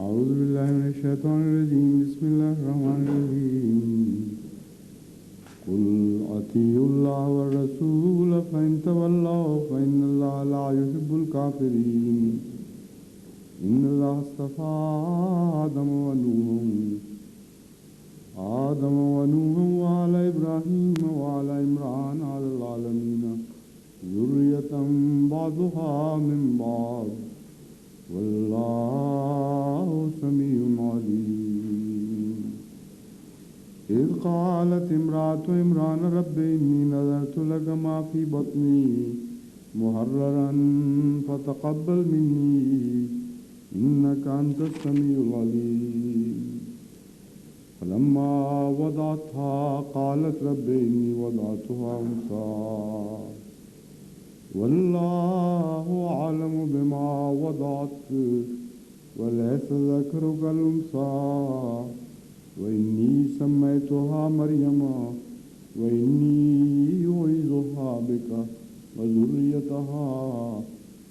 أعوذ بالله من الشيطان الرجيم بسم الله الرحمن الرحيم قل أطيعوا الله والرسول فإن تولوا فإن الله لا يحب الكافرين إن الله اصطفى آدم ونوحا وآل إبراهيم وآل عمران على العالمين ذرية بعضها من بعض والله سميع عليم إذ قالت امرأة عمران رب إني نذرت لك ما في بطني محررا فتقبل مني إنك أنت السميع العليم فلما وضعتها قالت رب إني وضعتها أنثى والله أعلم بما وضعت وليس الذكر كالأنثى وإني سميتها مريم وإني أعيذها بك وذريتها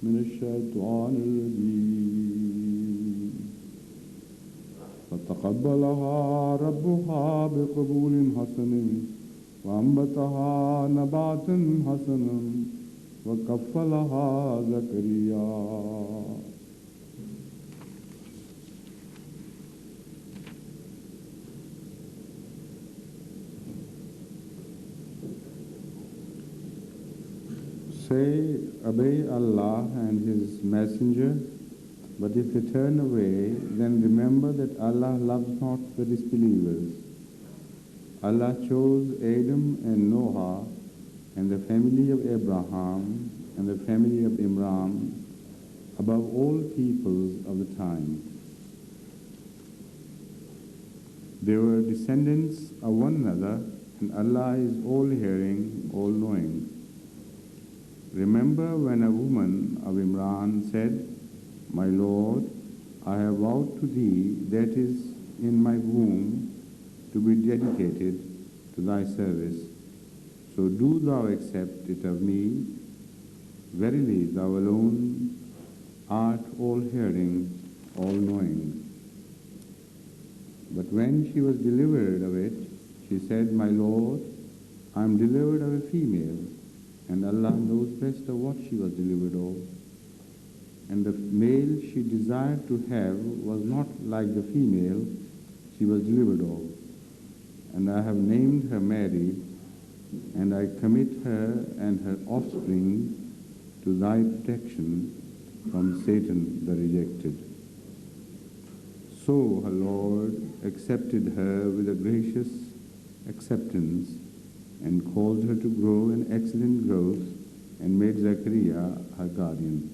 من الشيطان الرجيم فتقبلها ربها بقبول حسن وأنبتها نباتا حسنا وكفلها زكريا Say, obey Allah and His Messenger, but if they turn away, then remember that Allah loves not the disbelievers. Allah chose Adam and Noah and the family of Abraham and the family of Imran above all peoples of the time. They were descendants of one another, and Allah is all-hearing, all-knowing. Remember when a woman of Imran said, My Lord, I have vowed to Thee that is in my womb to be dedicated to Thy service. So do Thou accept it of me. Verily, Thou alone art all-hearing, all-knowing. But when she was delivered of it, she said, My Lord, I am delivered of a female, and Allah knows best of what she was delivered of. And the male she desired to have was not like the female she was delivered of. And I have named her Mary, and I commit her and her offspring to Thy protection from Satan the rejected. So her Lord accepted her with a gracious acceptance and caused her to grow in excellent growth and made Zachariah her guardian.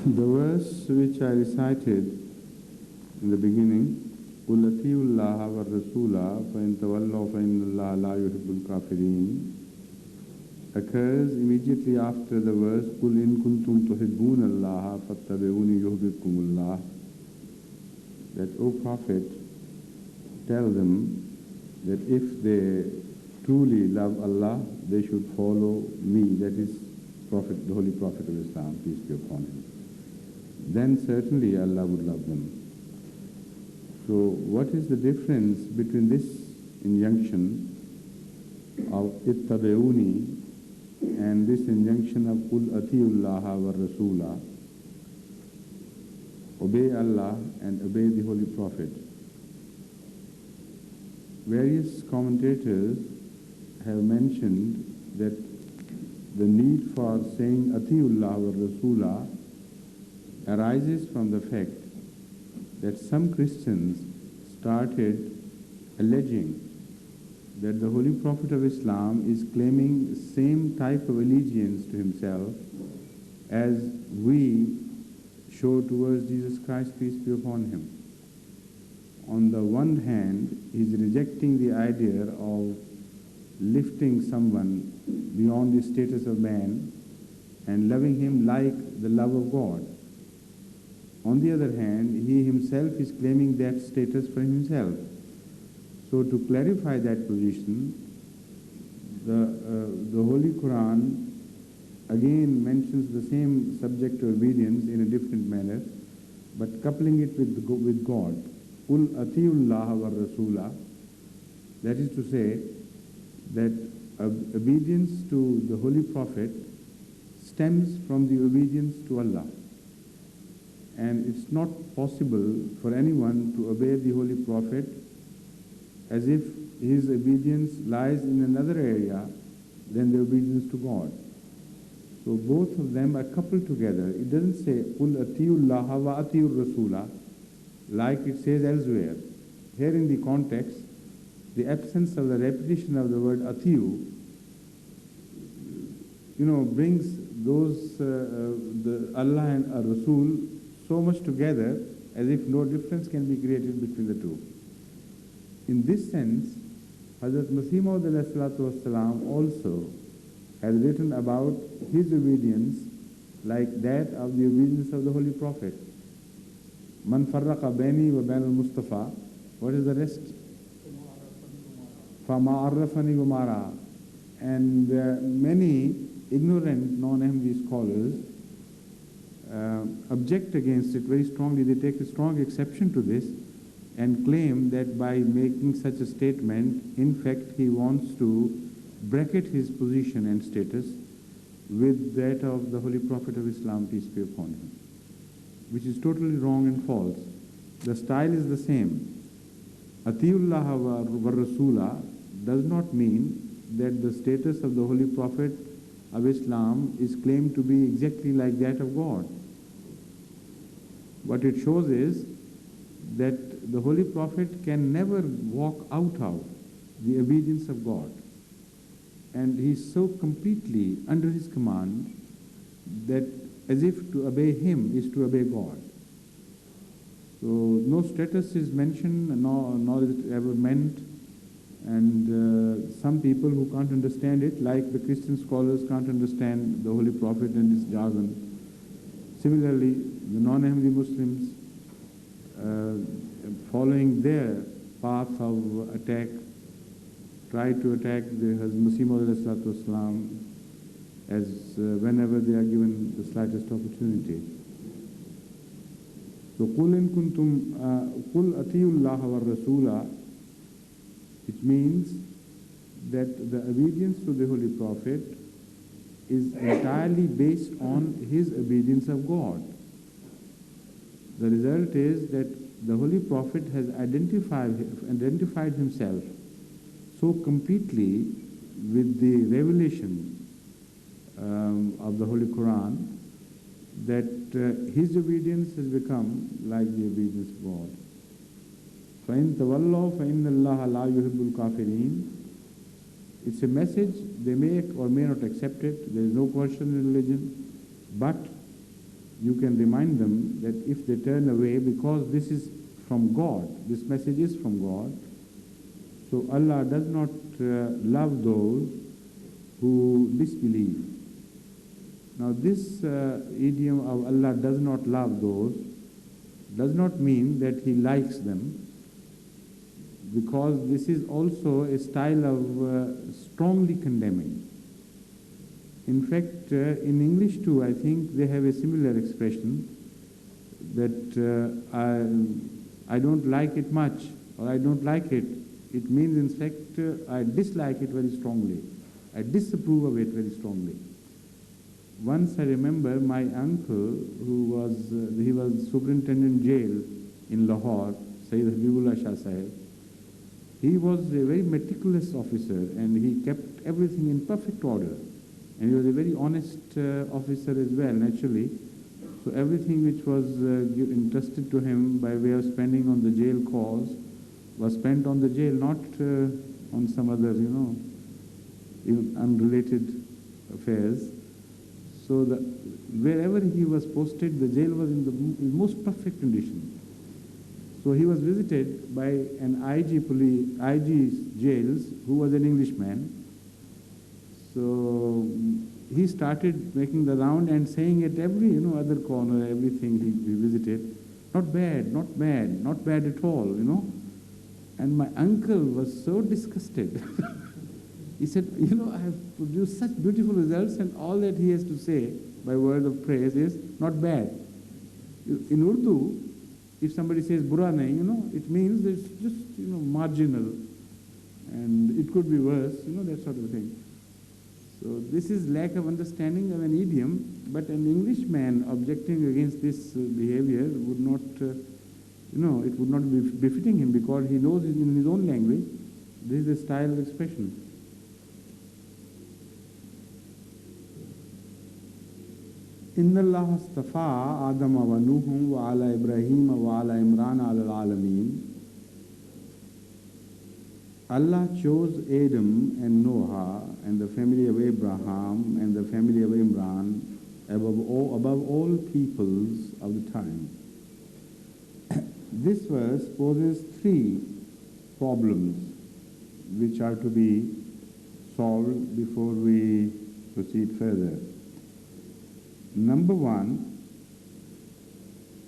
The verse which I recited in the beginning, قُلْ أَطِيعُوا اللَّهَ وَالرَّسُولَ فَإِنْ تَوَلَّوْا فَإِنَّ اللَّهَ لَا يُحِبُّ الْكَافِرِينَ, occurs immediately after the verse قُلْ إِن كُنْتُمْ تُحِبُّونَ اللَّهَ فَاتَّبِعُونِي يُحْبِبْكُمُ اللَّهُ, that, O Prophet, tell them that if they truly love Allah, they should follow me, that is Prophet, the Holy Prophet of Islam, peace be upon him. Then certainly Allah would love them. So what is the difference between this injunction of ittabi'uni and this injunction of qul atiullaha wa rasula, obey Allah and obey the Holy Prophet? Various commentators have mentioned that the need for saying atiullah wa rasula arises from the fact that some Christians started alleging that the Holy Prophet of Islam is claiming the same type of allegiance to himself as we show towards Jesus Christ, peace be upon him. On the one hand, he is rejecting the idea of lifting someone beyond the status of man and loving him like the love of God. On the other hand, he himself is claiming that status for himself. So So to clarify that position, the Holy Quran again mentions the same subject of obedience in a different manner, but coupling it with God. Qul atiyullah wa rasula. That is to say that obedience to the Holy Prophet stems from the obedience to Allah. And it's not possible for anyone to obey the Holy Prophet as if his obedience lies in another area than the obedience to God. So both of them are coupled together. It doesn't say, Qul atiyullah wa atiyur rasula, like it says elsewhere. Here in the context, the absence of the repetition of the word atiyu, brings those, the Allah and Rasul so much together as if no difference can be created between the two. In this sense, Hazrat Masih Maud also has written about his obedience like that of the obedience of the Holy Prophet. Man farraqa baini wa bain al-Mustafa. What is the rest? Fama arrafani gumara. And many ignorant non-Ahmadi scholars object against it very strongly. They take a strong exception to this and claim that by making such a statement, in fact, he wants to bracket his position and status with that of the Holy Prophet of Islam, peace be upon him, which is totally wrong and false. The style is the same. Atiyullah wa Rasula does not mean that the status of the Holy Prophet of Islam is claimed to be exactly like that of God. What it shows is that the Holy Prophet can never walk out of the obedience of God. And he is so completely under his command that as if to obey him is to obey God. So no status is mentioned, nor is it ever meant. And some people who can't understand it, like the Christian scholars can't understand the Holy Prophet and his jargon. Similarly, the non-Ahmadi Muslims, following their path of attack, try to attack the Hazrat Masih Maud as whenever they are given the slightest opportunity. So, قُلْ إِن كُنْتُمْ قُلْ أَطِيعُوا اللَّهَ وَالرَّسُولَ, which means that the obedience to the Holy Prophet is entirely based on his obedience of God. The result is that the Holy Prophet has identified himself so completely with the revelation of the Holy Quran that his obedience has become like the obedience of God. فَإِن تَوَلَّوْا فَإِنَّ اللَّهَ لَا يُحِبُّ الْكَافِرِينَ. It's a message, they may or may not accept it, there is no coercion in religion, but you can remind them that if they turn away, because this is from God, this message is from God, so Allah does not love those who disbelieve. Now this idiom of Allah does not love those does not mean that he likes them, because this is also a style of strongly condemning. In fact, in English too, I think they have a similar expression that I don't like it much, or I don't like it. It means, in fact, I dislike it very strongly. I disapprove of it very strongly. Once I remember my uncle, he was superintendent jail in Lahore, Sayyid Habibullah Shah Sahib. He was a very meticulous officer and he kept everything in perfect order. And he was a very honest officer as well, naturally. So everything which was entrusted to him by way of spending on the jail cause was spent on the jail, not on some other, even unrelated affairs. So wherever he was posted, the jail was in the most perfect condition. So he was visited by an IG jails who was an Englishman. So he started making the round and saying at every other corner, everything he visited, not bad, not bad, not bad at all, And my uncle was so disgusted. He said, I have produced such beautiful results, and all that he has to say by word of praise is not bad. In Urdu, if somebody says bura nahi, it means it's just, marginal. And it could be worse, that sort of thing. So this is lack of understanding of an idiom, but an Englishman objecting against this behavior would not, it would not be befitting him, because he knows in his own language, this is the style of expression. إن الله اصطفى آدم ونوح وعلى إبراهيم وعلى عمران على العالمين. Allah chose Adam and Noah and the family of Abraham and the family of Imran above all peoples of the time. This verse poses three problems which are to be solved before we proceed further. Number one,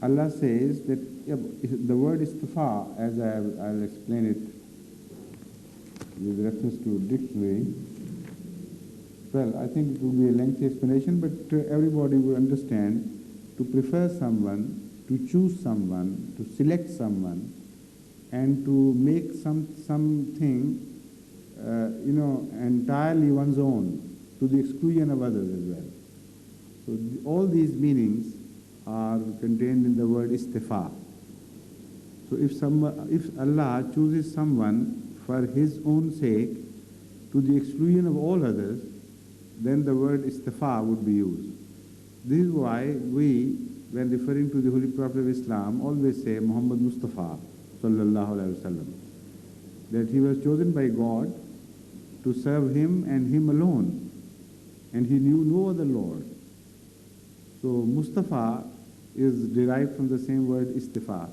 Allah says that the word istifa, as I'll explain it with reference to dictionary. Well, I think it will be a lengthy explanation, but everybody will understand. To prefer someone, to choose someone, to select someone, and to make something, entirely one's own, to the exclusion of others as well. So all these meanings are contained in the word istifa. So if Allah chooses someone for His own sake, to the exclusion of all others, then the word istifa would be used. This is why we, when referring to the Holy Prophet of Islam, always say Muhammad Mustafa sallallahu alaihi wasallam, that he was chosen by God to serve Him and Him alone, and he knew no other Lord. So Mustafa is derived from the same word istifa.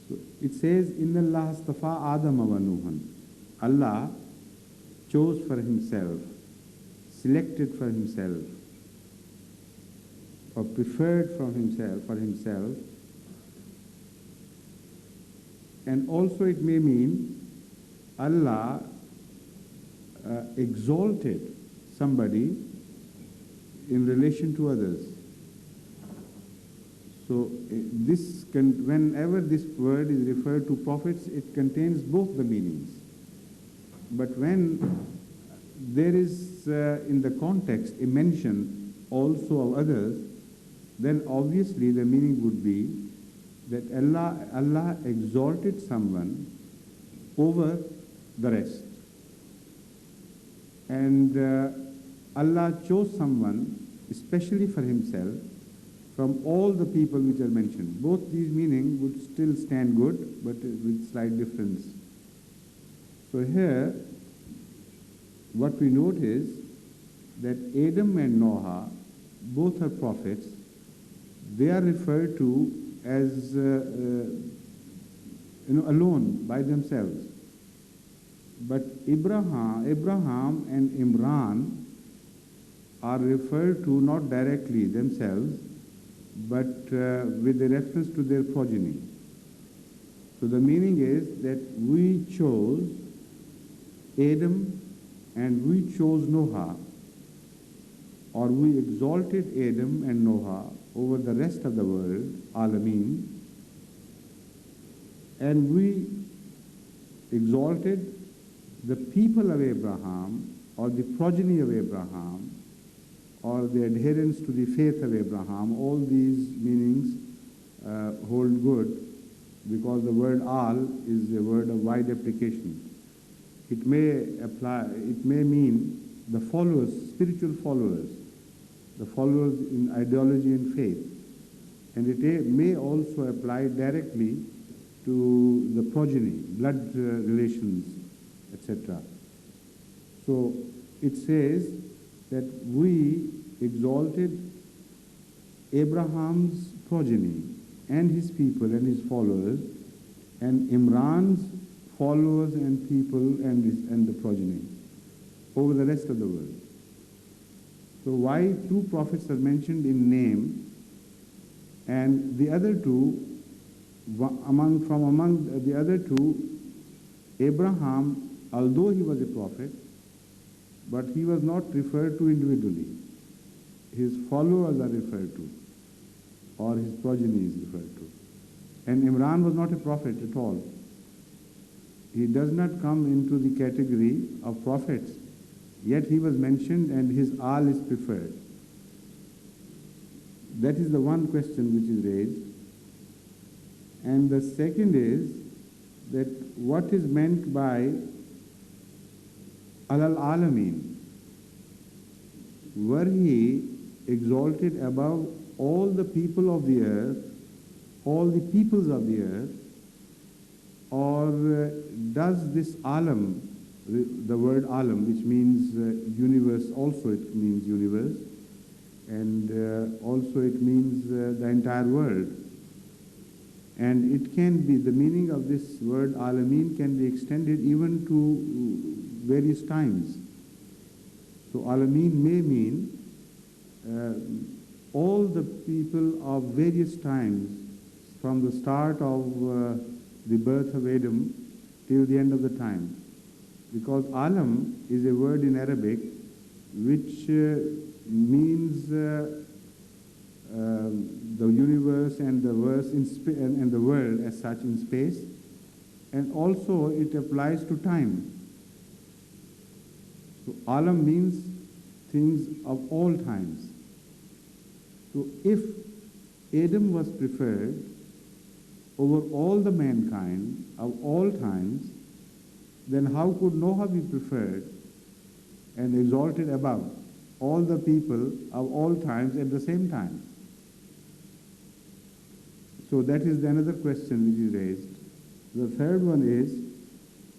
So it says, Inna Allah astafa Adam wa Nuhan. Allah chose for Himself, selected for Himself, or preferred for Himself. And also it may mean Allah exalted somebody in relation to others. So whenever this word is referred to prophets, it contains both the meanings. But when there is in the context a mention also of others, then obviously the meaning would be that Allah exalted someone over the rest. And Allah chose someone especially for Himself from all the people which are mentioned. Both these meanings would still stand good, but with slight difference. So here, what we note is that Adam and Noah, both are prophets. They are referred to as alone by themselves. But Abraham and Imran are referred to not directly themselves, but with a reference to their progeny. So the meaning is that we chose Adam and we chose Noah, or we exalted Adam and Noah over the rest of the world, Alameen, and we exalted the people of Abraham, or the progeny of Abraham, or the adherents to the faith of Abraham. All these meanings hold good, because the word al is a word of wide application. It may mean the followers, spiritual followers, the followers in ideology and faith. And it may also apply directly to the progeny, blood relations, etc. So it says that we exalted Abraham's progeny and his people and his followers, and Imran's followers and people and the progeny over the rest of the world. So why two prophets are mentioned in name, and the other two, among the other two, Abraham, although he was a prophet, but he was not referred to individually. His followers are referred to, or his progeny is referred to. And Imran was not a prophet at all. He does not come into the category of prophets, yet he was mentioned and his Aal is preferred. That is the one question which is raised. And the second is that what is meant by Al-Alameen? Were he exalted above all the people of the earth, all the peoples of the earth, or does this alam, the word alam, which means universe, also it means universe, and also it means the entire world. And it can be, the meaning of this word alameen can be extended even to various times. So alameen may mean all the people of various times, from the start of the birth of Adam till the end of the time. Because alam is a word in Arabic which means the universe and the verse and the world as such in space, and also it applies to time. So alam means things of all times. So if Adam was preferred over all the mankind of all times, then how could Noah be preferred and exalted above all the people of all times at the same time? So that is another question which is raised. The third one is,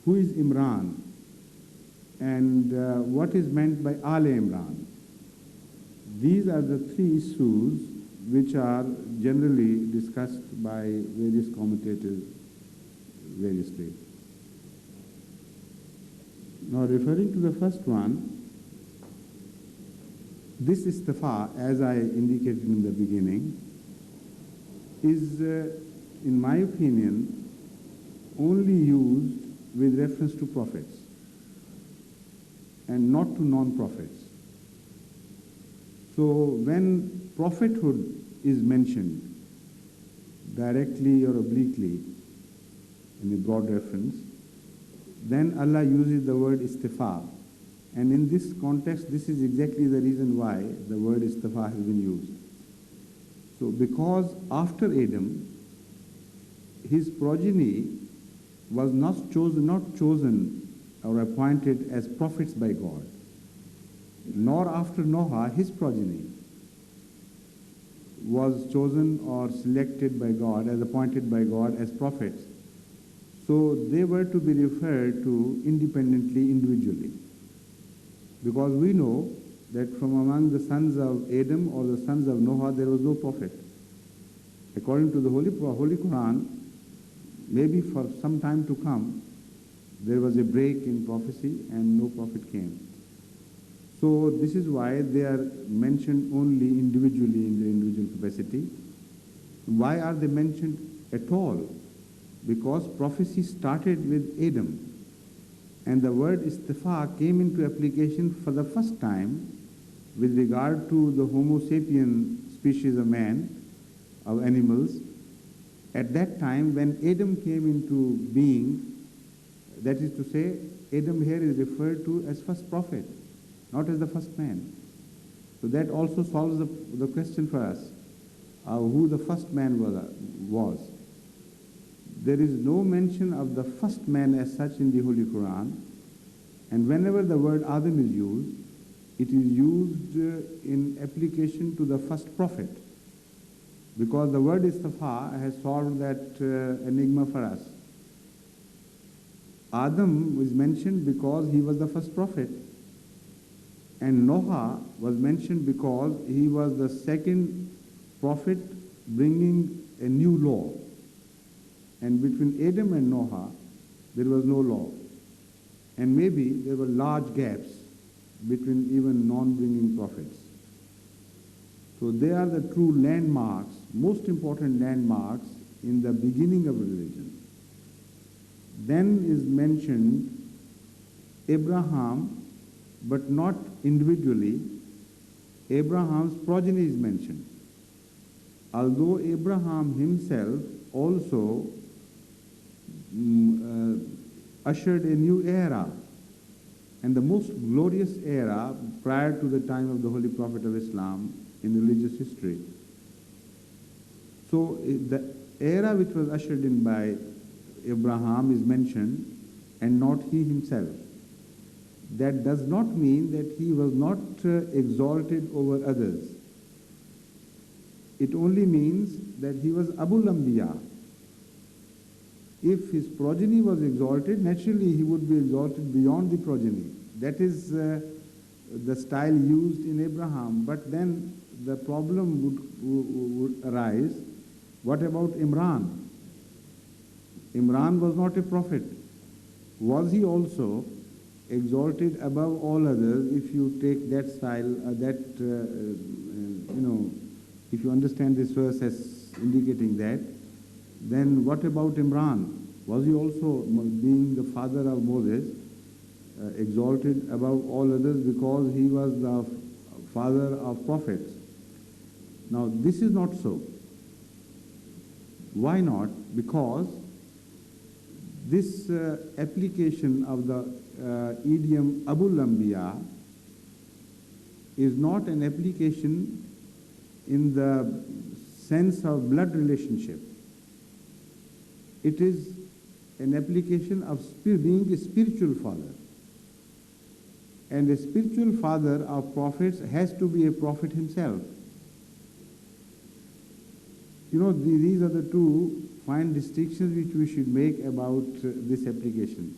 who is Imran? And what is meant by Aale-Imraan? These are the three issues which are generally discussed by various commentators variously. Now referring to the first one, this istifa, as I indicated in the beginning, is, in my opinion, only used with reference to prophets and not to non-prophets. So when prophethood is mentioned directly or obliquely in a broad reference, then Allah uses the word istifa. And in this context, this is exactly the reason why the word istifa has been used. So because after Adam, his progeny was not chosen or appointed as prophets by God, nor after Noah, his progeny was chosen or selected by God, as appointed by God as prophets. So they were to be referred to independently, individually. Because we know that from among the sons of Adam or the sons of Noah, there was no prophet. According to the Holy Quran, maybe for some time to come, there was a break in prophecy and no prophet came. So this is why they are mentioned only individually in their individual capacity. Why are they mentioned at all? Because prophecy started with Adam, and the word istifa came into application for the first time with regard to the Homo sapien species of man, of animals. At that time when Adam came into being, that is to say, Adam here is referred to as first prophet, not as the first man. So that also solves the question for us, who the first man was. There is no mention of the first man as such in the Holy Quran, and whenever the word Adam is used, it is used in application to the first prophet, because the word istifa has solved that enigma for us. Adam was mentioned because he was the first prophet, and Noah was mentioned because he was the second prophet bringing a new law. And between Adam and Noah, there was no law. And maybe there were large gaps between even non-bringing prophets. So they are the true landmarks, most important landmarks in the beginning of religion. then is mentioned Abraham, but not individually. Abraham's progeny is mentioned. Although Abraham himself also ushered a new era, and the most glorious era prior to the time of the Holy Prophet of Islam in religious history. So the era which was ushered in by Abraham is mentioned and not he himself. That does not mean that he was not exalted over others. It only means that he was Abul Anbiya. If his progeny was exalted, naturally he would be exalted beyond the progeny. That is the style used in Abraham. But then the problem would arise, what about Imran? Imran was not a prophet. Was he also exalted above all others? If you take that style, if you understand this verse as indicating that, then what about Imran? Was he also, being the father of Moses, exalted above all others because he was the father of prophets? Now this is not so. Why not? Because this application of the idiom Abul Anbiya is not an application in the sense of blood relationship. It is an application of being a spiritual father. And a spiritual father of prophets has to be a prophet himself. You know, these are the two fine distinctions which we should make about this application.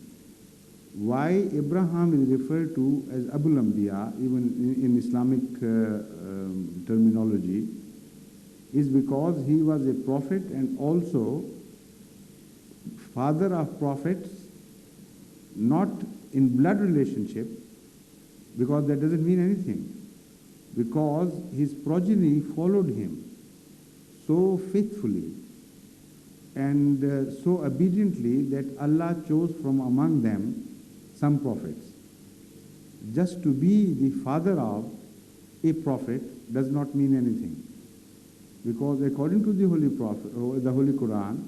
Why Abraham is referred to as Abul Anbiya, even in Islamic terminology, is because he was a prophet and also father of prophets, not in blood relationship, because that doesn't mean anything, because his progeny followed him so faithfully and so obediently that Allah chose from among them some prophets. Just to be the father of a prophet does not mean anything, because according to the Holy Prophet, or the Holy Quran,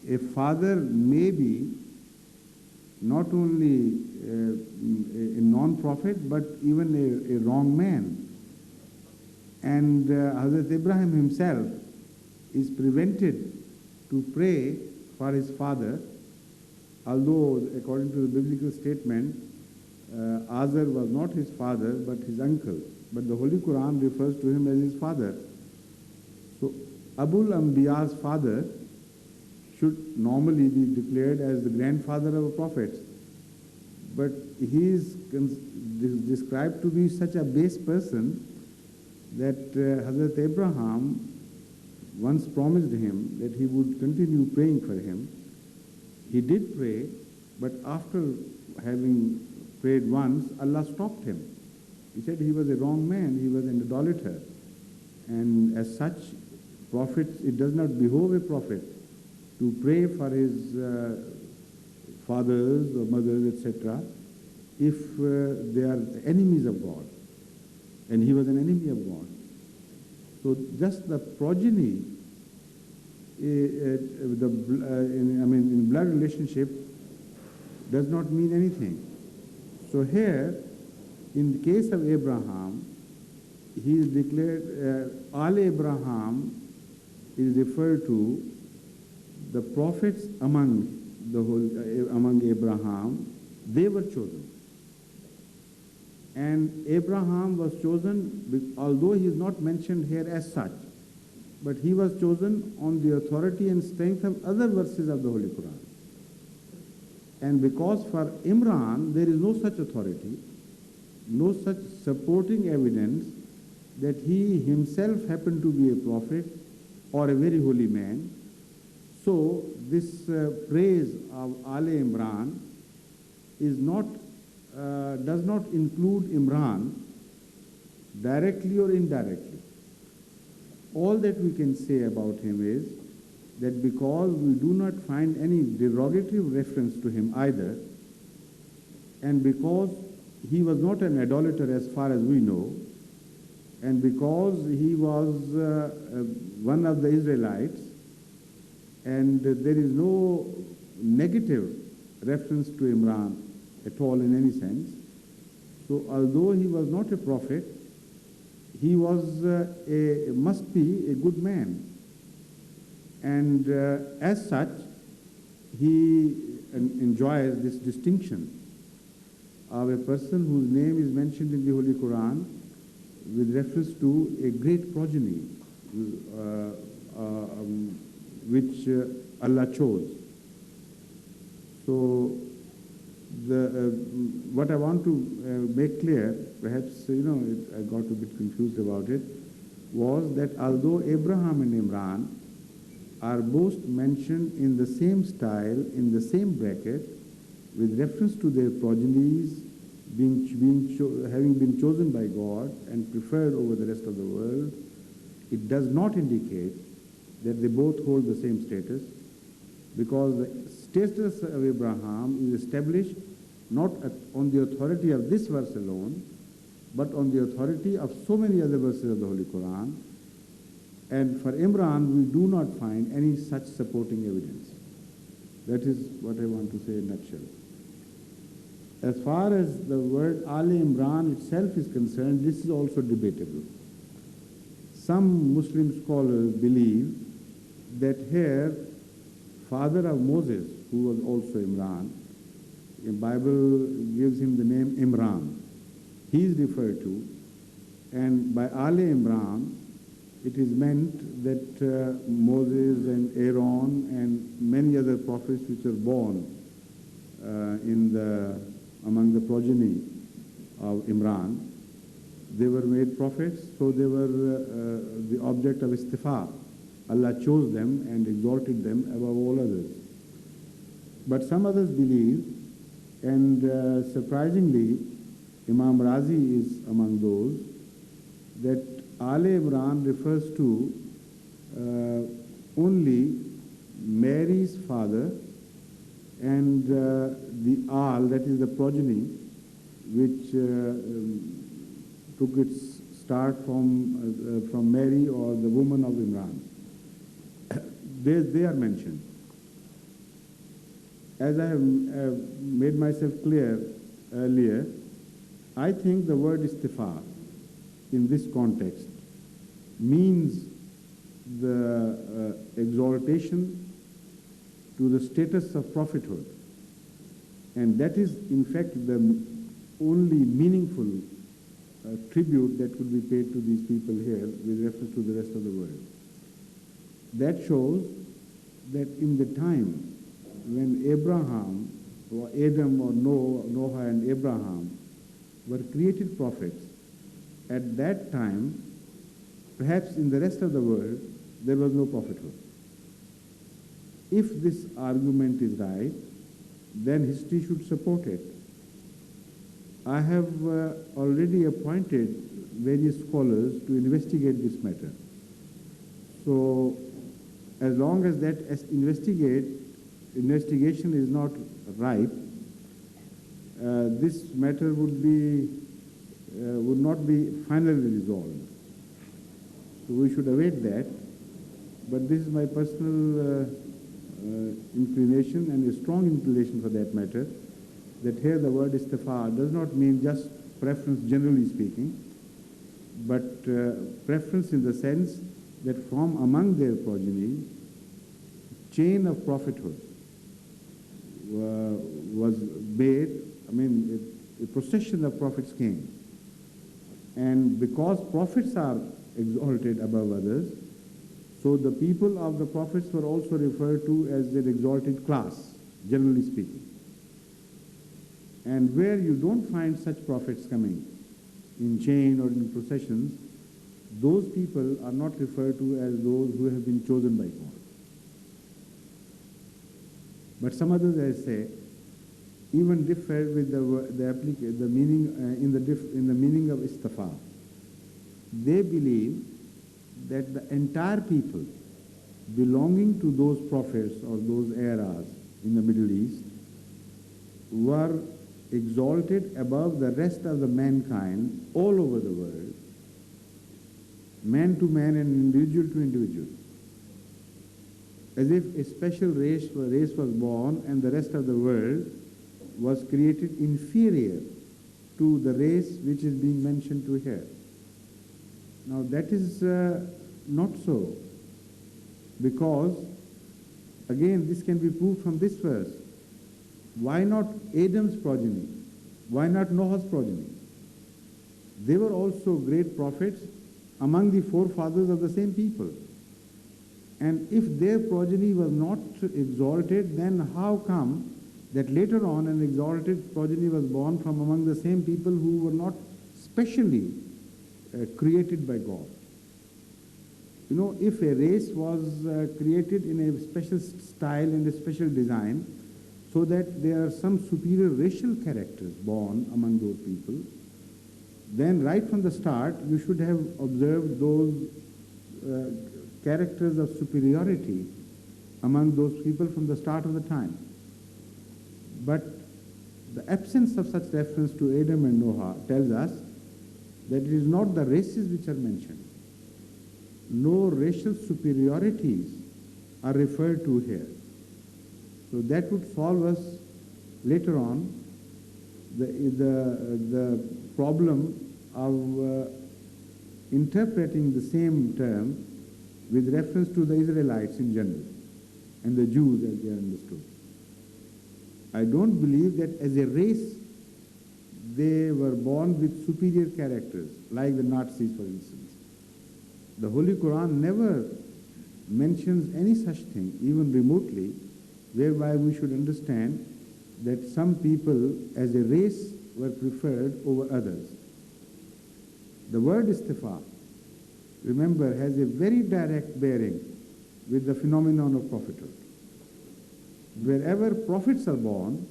a father may be not only a non-prophet but even a wrong man. And Hazrat Ibrahim himself is prevented to pray for his father, although according to the biblical statement, Azar was not his father but his uncle. But the Holy Quran refers to him as his father. So Abul Anbiya's father should normally be declared as the grandfather of a prophet. But he is described to be such a base person that Hazrat Abraham once promised him that he would continue praying for him. He did pray, but after having prayed once, Allah stopped him. He said he was a wrong man, he was an idolater. And as such, prophets, it does not behove a prophet to pray for his fathers or mothers, etc., if they are enemies of God. And he was an enemy of God. So just the progeny, in blood relationship, does not mean anything. So here, in the case of Abraham, he is declared, Aale-Imraan is referred to the prophets among Abraham. They were chosen. And Abraham was chosen, although he is not mentioned here as such, but he was chosen on the authority and strength of other verses of the Holy Quran. And because for Imran there is no such authority, no such supporting evidence that he himself happened to be a prophet or a very holy man, so this praise of Aale-Imraan is not does not include Imran directly or indirectly. All that we can say about him is that because we do not find any derogatory reference to him either, and because he was not an idolater as far as we know, and because he was one of the Israelites, and there is no negative reference to Imran at all in any sense. So although he was not a prophet, he was must be a good man. And as such, he enjoys this distinction of a person whose name is mentioned in the Holy Quran with reference to a great progeny which Allah chose. So what I want to make clear, perhaps I got a bit confused about it, was that although Abraham and Imran are both mentioned in the same style, in the same bracket, with reference to their progenies having been chosen by God and preferred over the rest of the world, it does not indicate that they both hold the same status, because the status of Abraham is established not on the authority of this verse alone, but on the authority of so many other verses of the Holy Quran. And for Imran, we do not find any such supporting evidence. That is what I want to say in a nutshell. As far as the word Aale-Imraan itself is concerned, this is also debatable. Some Muslim scholars believe that here, father of Moses, who was also Imran, the Bible gives him the name Imran. He is referred to, and by Aale-Imraan, it is meant that Moses and Aaron and many other prophets which were born among the progeny of Imran, they were made prophets, so they were the object of istifa. Allah chose them and exalted them above all others. But some others believe, and surprisingly, Imam Razi is among those, that Aale-Imraan refers to only Mary's father and the Aal, that is the progeny, which took its start from Mary or the woman of Imran. They are mentioned. As I have made myself clear earlier, I think the word istifa in this context means the exaltation to the status of prophethood. And that is, in fact, the only meaningful tribute that could be paid to these people here with reference to the rest of the world. That shows that in the time when Abraham, or Adam, or Noah and Abraham were created prophets, at that time, perhaps in the rest of the world, there was no prophethood. If this argument is right, then history should support it. I have already appointed various scholars to investigate this matter. So, as long as that investigation is not ripe, this matter would not be finally resolved. So we should await that. But this is my personal inclination, and a strong inclination for that matter, that here the word istifa does not mean just preference generally speaking, but preference in the sense that from among their progeny, chain of prophethood was made. I mean, a procession of prophets came. And because prophets are exalted above others, so the people of the prophets were also referred to as an exalted class, generally speaking. And where you don't find such prophets coming in chain or in processions, those people are not referred to as those who have been chosen by God. But some others, I say, even differ with the meaning in the meaning of istifa. They believe that the entire people belonging to those prophets or those eras in the Middle East were exalted above the rest of the mankind all over the world, man to man and individual to individual, as if a special race was born and the rest of the world was created inferior to the race which is being mentioned to here. Now that is not so, because again this can be proved from this verse. Why not Adam's progeny? Why not Noah's progeny? They were also great prophets among the forefathers of the same people. And if their progeny was not exalted, then how come that later on an exalted progeny was born from among the same people who were not specially created by God? You know, if a race was created in a special style and a special design, so that there are some superior racial characters born among those people, then right from the start you should have observed those characters of superiority among those people from the start of the time. But the absence of such reference to Adam and Noah tells us that it is not the races which are mentioned. No racial superiorities are referred to here. So that would solve us later on the problem of interpreting the same term with reference to the Israelites in general and the Jews as they are understood. I don't believe that as a race they were born with superior characters, like the Nazis, for instance. The Holy Quran never mentions any such thing, even remotely, whereby we should understand that some people as a race were preferred over others. The word istifa, remember, has a very direct bearing with the phenomenon of prophethood. Wherever prophets are born,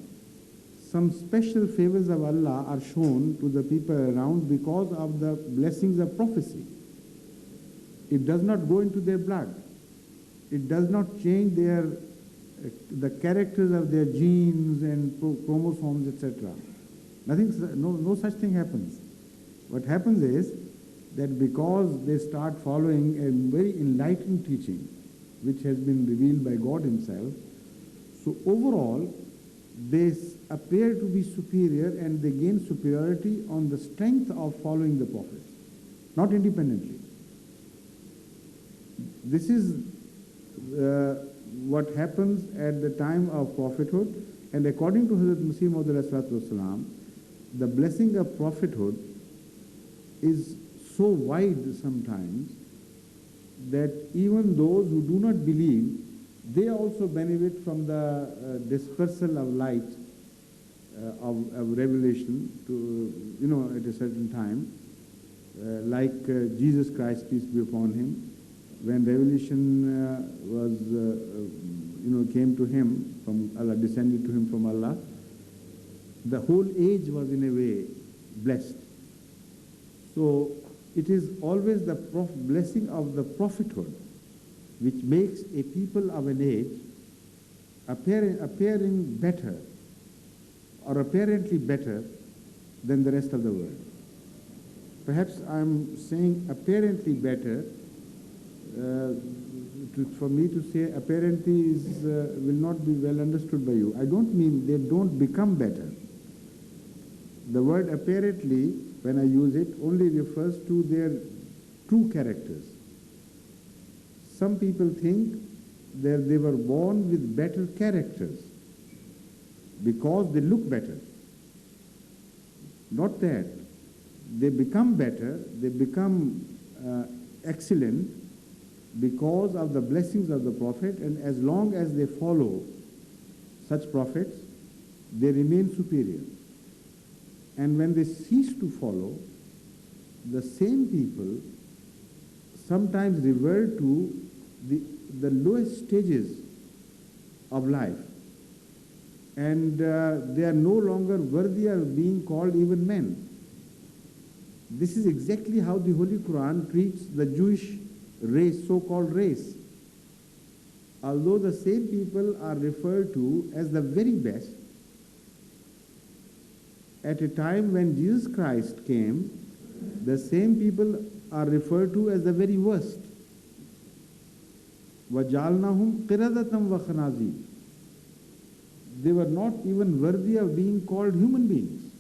some special favors of Allah are shown to the people around because of the blessings of prophecy. It does not go into their blood. It does not change the characters of their genes and chromosomes, etc. No such thing happens. What happens is that because they start following a very enlightened teaching, which has been revealed by God Himself, so overall they appear to be superior and they gain superiority on the strength of following the prophets, not independently. This is what happens at the time of prophethood, and according to Hazrat Mirza Tahir Ahmad, the blessing of prophethood is so wide sometimes that even those who do not believe, they also benefit from the dispersal of light of revelation to, at a certain time, like Jesus Christ, peace be upon him. When revelation came to him from Allah, descended to him from Allah, the whole age was in a way blessed. So it is always the blessing of the prophethood which makes a people of an age appearing better or apparently better than the rest of the world. Perhaps I'm saying apparently better. For me to say apparently will not be well understood by you. I don't mean they don't become better. The word apparently, when I use it, only refers to their true characters. Some people think that they were born with better characters because they look better. Not that. They become better, they become excellent because of the blessings of the Prophet, and as long as they follow such prophets, they remain superior. And when they cease to follow, the same people sometimes revert to the lowest stages of life, and they are no longer worthy of being called even men. This is exactly how the Holy Quran treats the Jewish race, so-called race. although the same people are referred to as the very best, at a time when Jesus Christ came, the same people are referred to as the very worst. وَجَعَلْنَاهُمْ قِرَدَةً وَخَنَازِيرَ. They were not even worthy of being called human beings.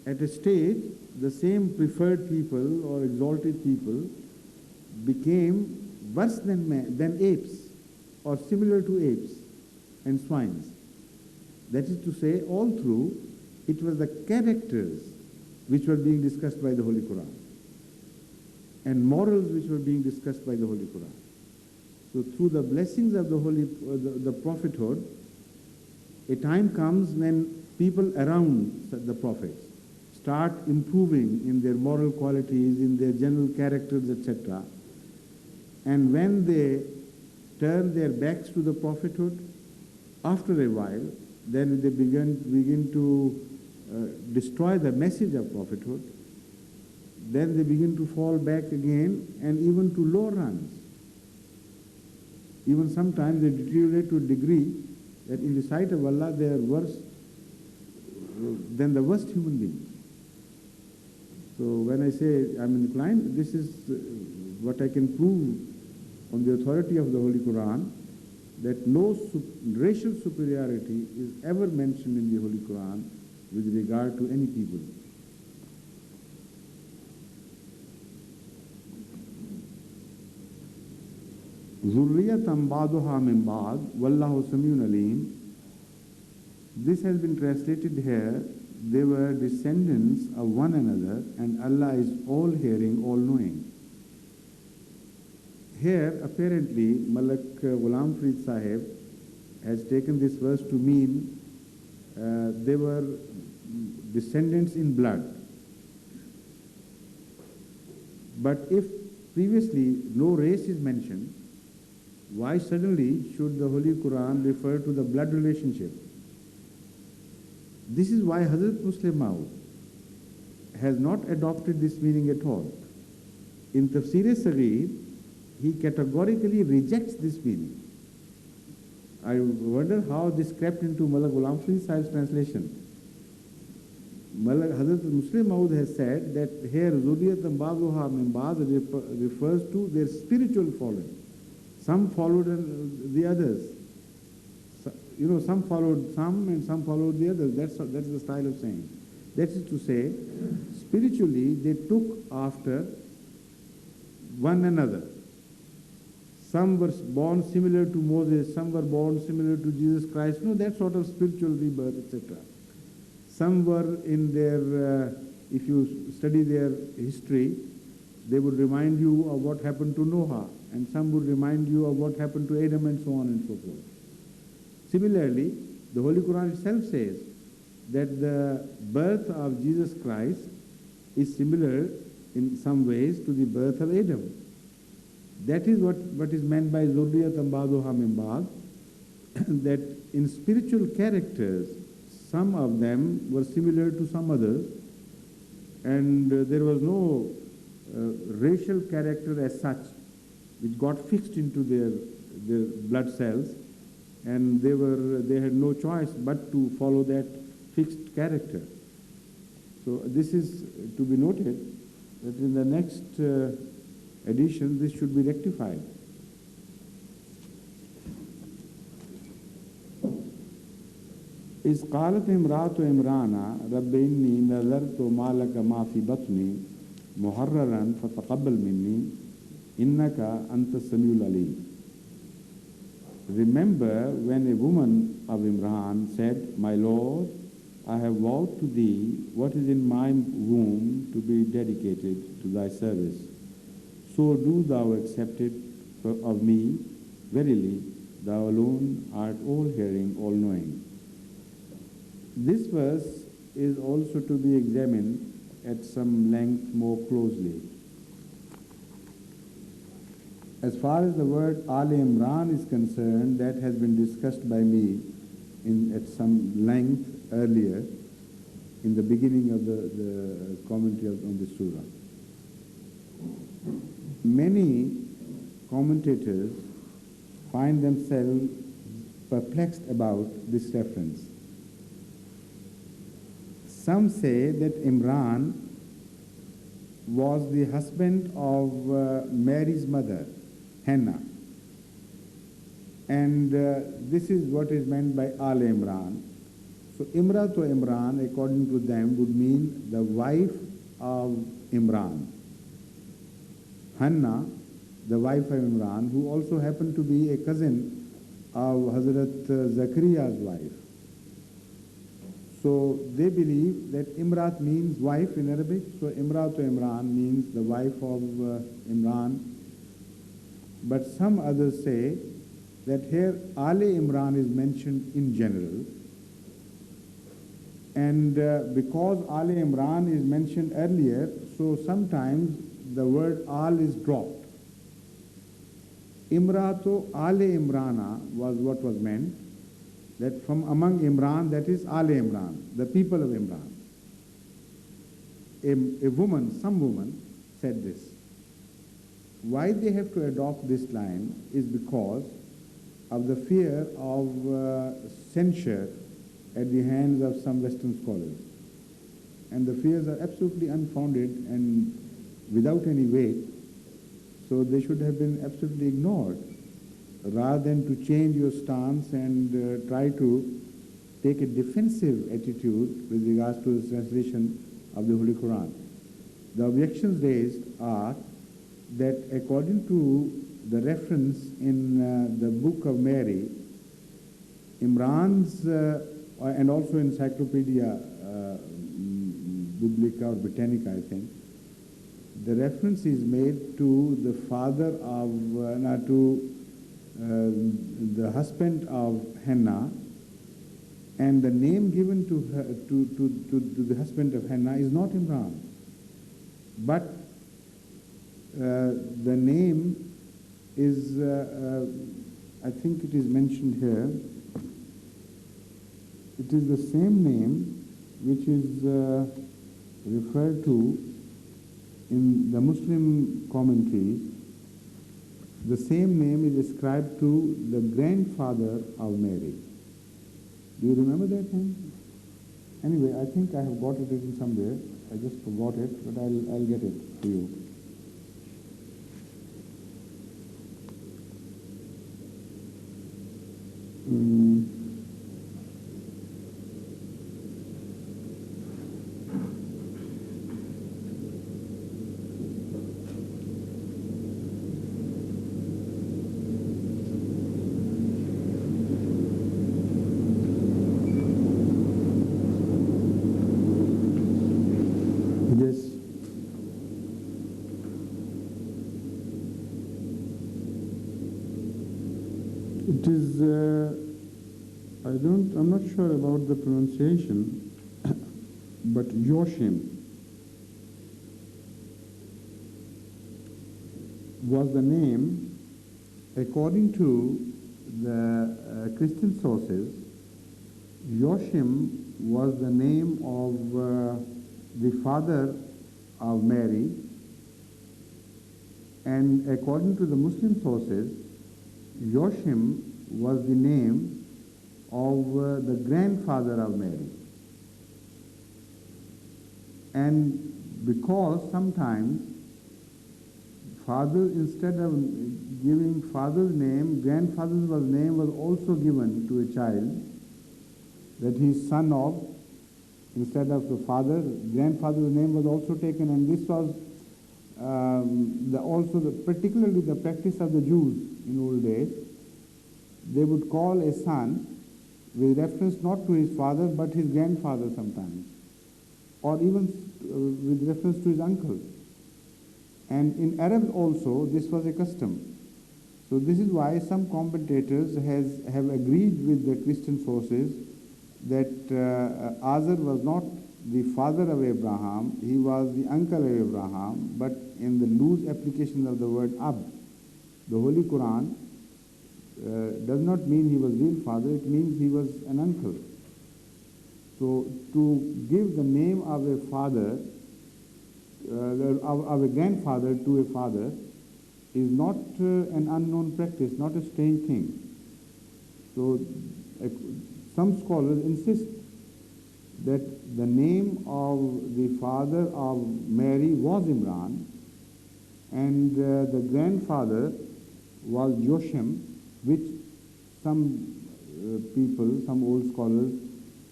At a stage, the same preferred people or exalted people became worse than apes, or similar to apes and swines. That is to say, all through, it was the characters which were being discussed by the Holy Quran, and morals which were being discussed by the Holy Quran. So through the blessings of the prophethood, a time comes when people around the prophets start improving in their moral qualities, in their general characters, etc. And when they turn their backs to the prophethood, after a while, then they begin to destroy the message of prophethood. Then they begin to fall back again, and even to low rungs. Even sometimes they deteriorate to a degree that in the sight of Allah they are worse than the worst human beings. So when I say I'm inclined, this is what I can prove on the authority of the Holy Quran, that no racial superiority is ever mentioned in the Holy Quran with regard to any people. ذُرِّيَّةً بَعْضُهَا مِنْ بَعْضٍ وَاللَّهُ سَمِيعٌ عَلِيمٌ. This has been translated here, they were descendants of one another, and Allah is all-hearing, all-knowing. Here, apparently, Malak Ghulam Farid Sahib has taken this verse to mean they were descendants in blood. But if previously no race is mentioned, why suddenly should the Holy Quran refer to the blood relationship? This is why Hazrat Muslim Maud has not adopted this meaning at all. In Tafsir-e-Saghir, he categorically rejects this meaning. I wonder how this crept into Malak Ghulam Farid Sahib's translation. Hazrat Muslim Maud has said that here Zuriyatan Ba'duha min Ba'd refers to their spiritual fallen. Some followed the others. Some followed some and some followed the others. That's the style of saying. That is to say, spiritually they took after one another. Some were born similar to Moses, some were born similar to Jesus Christ. That sort of spiritual rebirth, etc. Some were in their, if you study their history, they would remind you of what happened to Noah, and some would remind you of what happened to Adam, and so on and so forth. Similarly, the Holy Quran itself says that the birth of Jesus Christ is similar in some ways to the birth of Adam. That is what is meant by Zurriyatan Ba'duha min Ba'd, that in spiritual characters, some of them were similar to some others, and there was no racial character as such which got fixed into their blood cells, and they had no choice but to follow that fixed character. So this is to be noted, that in the next edition this should be rectified. إذ قالت امرأة عمران رب إني نذرت ما لك ما في بطني محررا فتقبل مني إنك أنت السميع العليم. Remember when a woman of Imran said, My Lord, I have vowed to thee what is in my womb to be dedicated to thy service. So do thou accept it of me. Verily, thou alone art all-hearing, all-knowing. This verse is also to be examined at some length more closely. As far as the word Aale-Imraan is concerned, that has been discussed by me at some length earlier in the beginning of the commentary on the surah. Many commentators find themselves perplexed about this reference. Some say that Imran was the husband of Mary's mother, Hannah. And this is what is meant by Aale-Imraan. So Imran, according to them, would mean the wife of Imran. Hannah, the wife of Imran, who also happened to be a cousin of Hazrat Zakariya's wife. So they believe that Imrat means wife in Arabic, so Imran means the wife of Imran. But some others say that here Aale-Imraan is mentioned in general, and because Aale-Imraan is mentioned earlier, so sometimes the word Al is dropped. Imrato Aale-Imrana was what was meant, that from among Imran, that is Aale-Imraan, the people of Imran. A woman, some woman, said this. Why they have to adopt this line is because of the fear of censure at the hands of some Western scholars. And the fears are absolutely unfounded and without any weight, so they should have been absolutely ignored, rather than to change your stance and try to take a defensive attitude with regards to the translation of the Holy Quran. The objections raised are that according to the reference in the book of Mary, Imran's, and also Encyclopedia Biblica or Britannica, I think, the reference is made to the father of, the husband of Hannah, and the name given to her, to the husband of Hannah is not Imran, but the name is, I think it is mentioned here, it is the same name which is referred to in the Muslim commentaries. The same name is ascribed to the grandfather of Mary. Do you remember that name? Anyway, I think I have got it written somewhere. I just forgot it, but I'll get it to you. It is, I'm not sure about the pronunciation, but Yoshim was the name, according to the Christian sources. Yoshim was the name of the father of Mary, and according to the Muslim sources, Yoshim was the name of the grandfather of Mary. And because sometimes father, instead of giving father's name, grandfather's name was also given to a child, that he is son of, instead of the father, grandfather's name was also taken, and this was particularly the practice of the Jews in old days. They would call a son with reference not to his father but his grandfather sometimes, or even with reference to his uncle. And in Arabs also this was a custom. So this is why some commentators have agreed with the Christian sources that Azar was not the father of Abraham, he was the uncle of Abraham, but in the loose application of the word Ab, the Holy Quran does not mean he was real father, it means he was an uncle. So to give the name of a father, of a grandfather to a father, is not an unknown practice, not a strange thing. So some scholars insist that the name of the father of Mary was Imran, and the grandfather was Josham, which some people, some old scholars,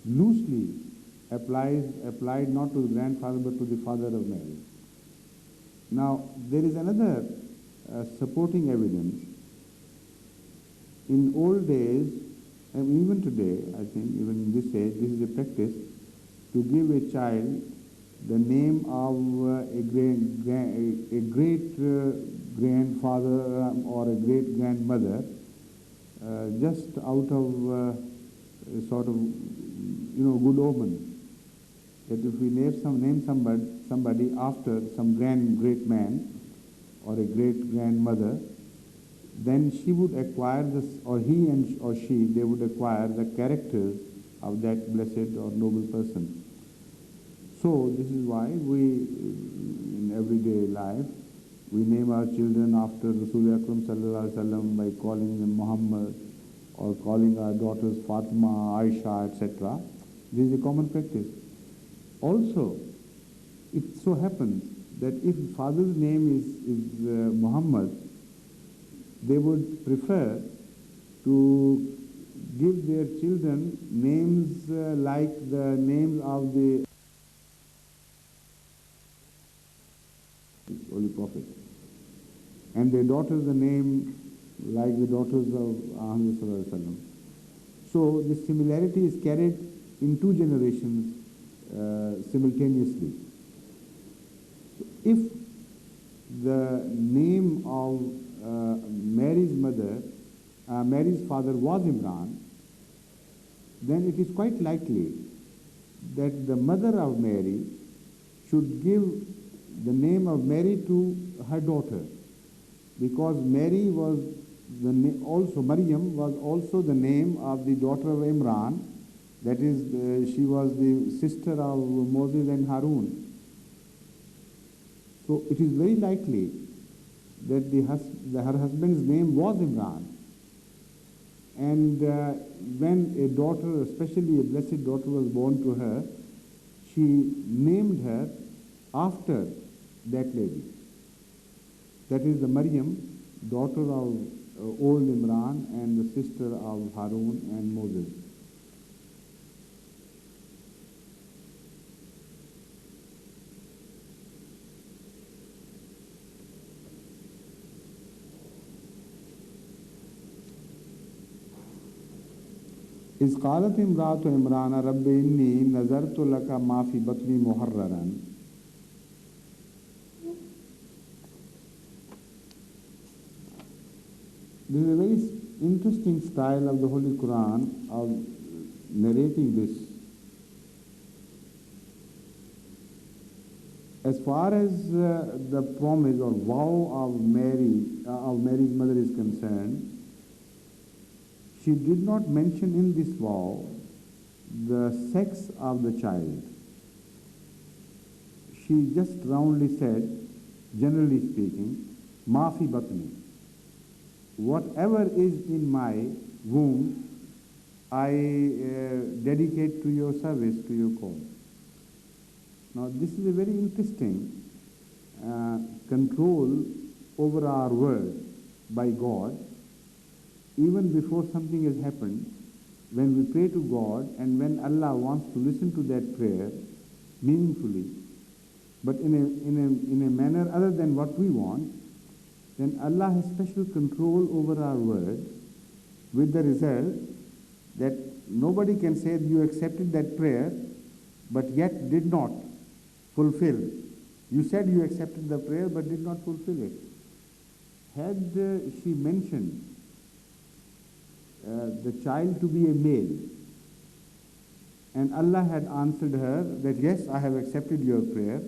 loosely applied not to the grandfather but to the father of Mary. Now, there is another supporting evidence. In old days, and even today, I think, even in this age, this is a practice to give a child the name of a great grandfather or a great grandmother, just out of sort of, good omen. That if we name somebody after some great man or a great grandmother, then she would acquire this, or he or she, they would acquire the characters of that blessed or noble person. So this is why we, in everyday life, we name our children after Rasul Akram sallallahu alaihi wasallam by calling them Muhammad, or calling our daughters Fatima, Aisha, etc. This is a common practice. Also, it so happens that if father's name is Muhammad, they would prefer to give their children names like the names of the Holy Prophet, and their daughters the name like the daughters of Ahmad sallallahu alaihi wasallam. So this similarity is carried in two generations simultaneously. So if the name of Mary's father was Imran, then it is quite likely that the mother of Mary should give the name of Mary to her daughter, because Mary was Maryam was also the name of the daughter of Imran, that is, she was the sister of Moses and Harun. So it is very likely that her husband's name was Imran. And when a daughter, especially a blessed daughter, was born to her, she named her after that lady. That is the Maryam, daughter of old Imran and the sister of Harun and Moses. إذ قالت امرأة عمران رب إني نذرت لك ما في بطني محررا. This is a very interesting style of the Holy Quran of narrating this. As far as the promise or vow of Mary's mother is concerned, she did not mention in this vow the sex of the child. She just roundly said, generally speaking, ma fi batni. Whatever is in my womb, I dedicate to your service, to your cause. Now this is a very interesting control over our words by God. Even before something has happened, when we pray to God and when Allah wants to listen to that prayer meaningfully, but in a manner other than what we want, then Allah has special control over our words, with the result that nobody can say you accepted that prayer but yet did not fulfill. You said you accepted the prayer but did not fulfill it. Had she mentioned the child to be a male, and Allah had answered her that yes, I have accepted your prayer,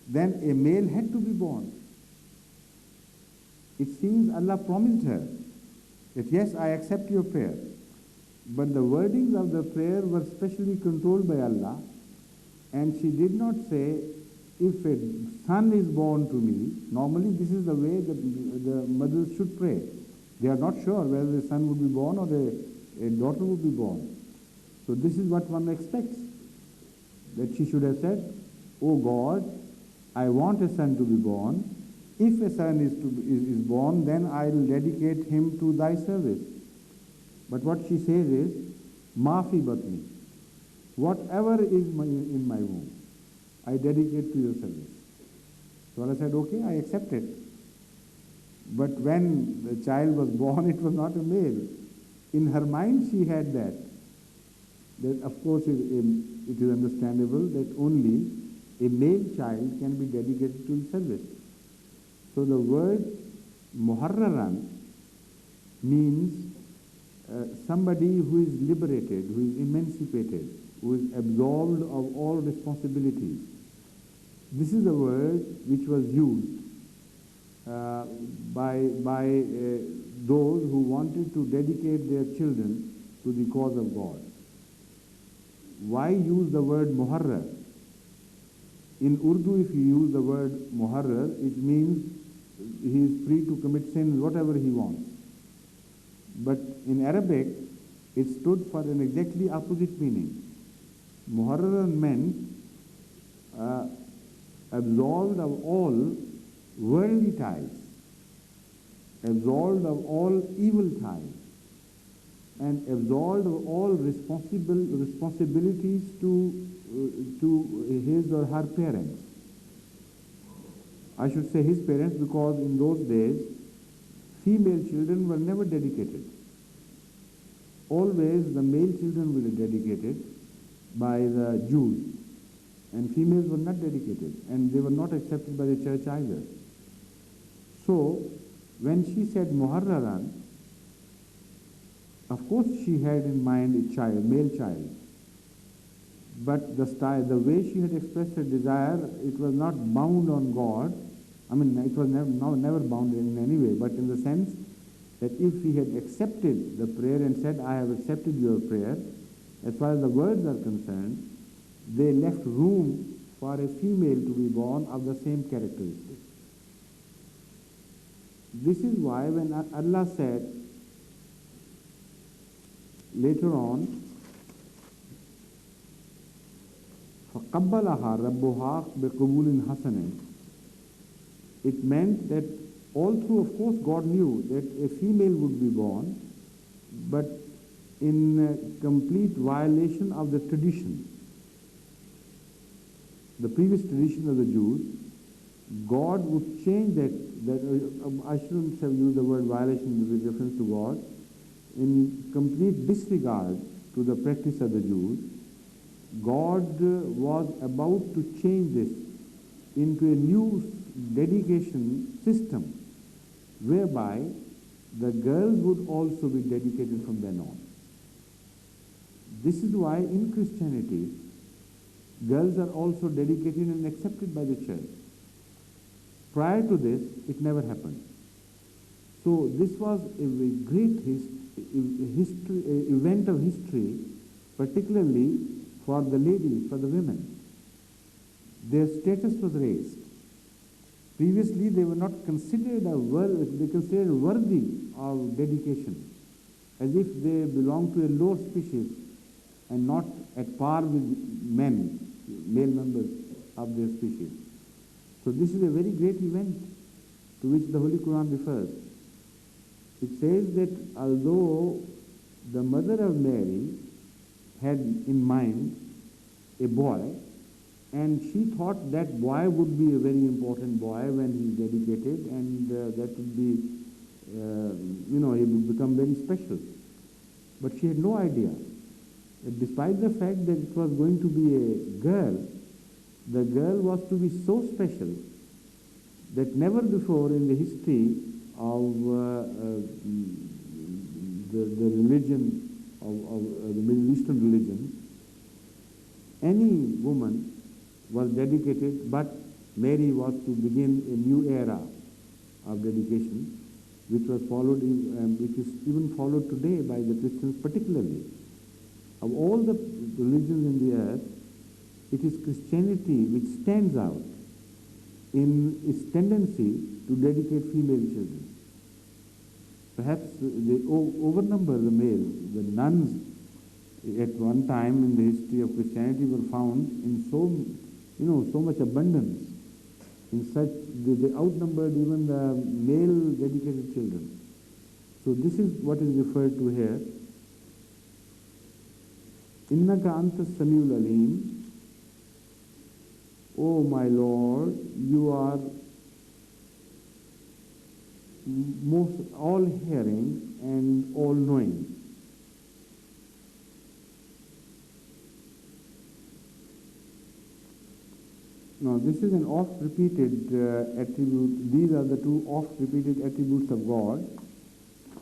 then a male had to be born. It seems Allah promised her that yes, I accept your prayer, but the wordings of the prayer were specially controlled by Allah, and she did not say, if a son is born to me, normally this is the way the mothers should pray. They are not sure whether a son would be born or a daughter would be born. So this is what one expects. That she should have said, "Oh God, I want a son to be born. If a son is born, then I will dedicate him to thy service." But what she says is, "Maafi batni." Whatever is in my womb, I dedicate to your service. So Allah said, "Okay, I accept it." But when the child was born, it was not a male. In her mind, she had that. That of course it is understandable that only a male child can be dedicated to service. So the word muharraran means somebody who is liberated, who is emancipated, who is absolved of all responsibilities. This is the word which was used by those who wanted to dedicate their children to the cause of God. Why use the word muharrar? In Urdu, if you use the word muharrar, it means he is free to commit sins, whatever he wants. But in Arabic, it stood for an exactly opposite meaning. Muharraran meant absolved of all worldly ties, absolved of all evil ties, and absolved of all responsibilities to his or her parents. I should say his parents because in those days, female children were never dedicated. Always the male children were dedicated by the Jews, and females were not dedicated, and they were not accepted by the church either. So, when she said muharraran, of course she had in mind a child, male child. But the way she had expressed her desire, it was not bound on God. I mean, it was never bound in any way, but in the sense that if he had accepted the prayer and said, "I have accepted your prayer," as far as the words are concerned, they left room for a female to be born of the same characteristics. This is why when Allah said later on, فَقَبَّلَهَا رَبُّهَا بِقُبُولٍ حَسَنٍ, it meant that all through, of course, God knew that a female would be born, but in complete violation of the tradition, the previous tradition of the Jews, God would change that I shouldn't have used the word violation with reference to God, in complete disregard to the practice of the Jews. God was about to change this into a new dedication system, whereby the girls would also be dedicated from then on. This is why in Christianity, girls are also dedicated and accepted by the church. Prior to this, it never happened. So this was a great event of history, particularly for the ladies, for the women. Their status was raised. Previously, they were not considered worthy of dedication, as if they belonged to a lower species and not at par with men, male members of their species. So this is a very great event to which the Holy Quran refers. It says that although the mother of Mary had in mind a boy, and she thought that boy would be a very important boy when he is dedicated, and that would be, he would become very special. But she had no idea that despite the fact that it was going to be a girl, the girl was to be so special that never before in the history of the religion, of the Middle Eastern religion, any woman was dedicated, but Mary was to begin a new era of dedication, which was followed, which is even followed today by the Christians particularly. Of all the religions in the earth, it is Christianity which stands out in its tendency to dedicate female children. Perhaps they overnumber the males. The nuns at one time in the history of Christianity were found in so much abundance. In such, they outnumbered even the male dedicated children. So this is what is referred to here. Innaka anta samiul alim. O my Lord, you are most all-hearing and all-knowing. Now this is an oft-repeated attribute. These are the two oft-repeated attributes of God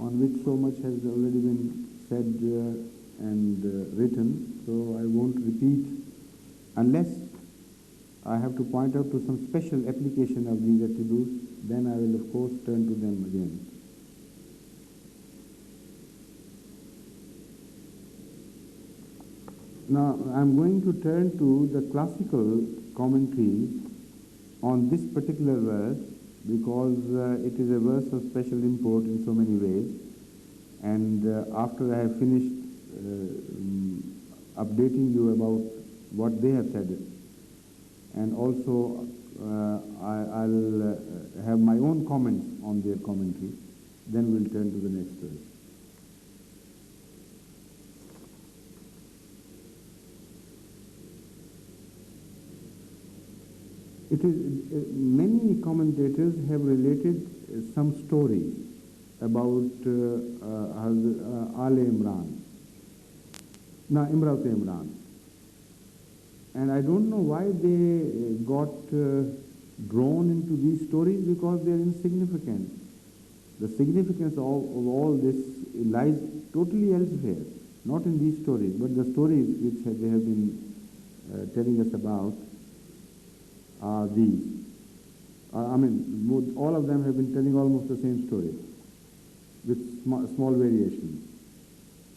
on which so much has already been said and written. So I won't repeat unless I have to point out to some special application of these attributes. Then I will of course turn to them again. Now I'm going to turn to the classical commentaries on this particular verse because it is a verse of special import in so many ways, and after I have finished updating you about what they have said, and also I'll have my own comments on their commentary, then we'll turn to the next verse. It is many commentators have related some stories about Aale-Imraan, Imraan. And I don't know why they got drawn into these stories, because they are insignificant. The significance of all this lies totally elsewhere, not in these stories, but the stories which they have been telling us about are these. All of them have been telling almost the same story with small variations.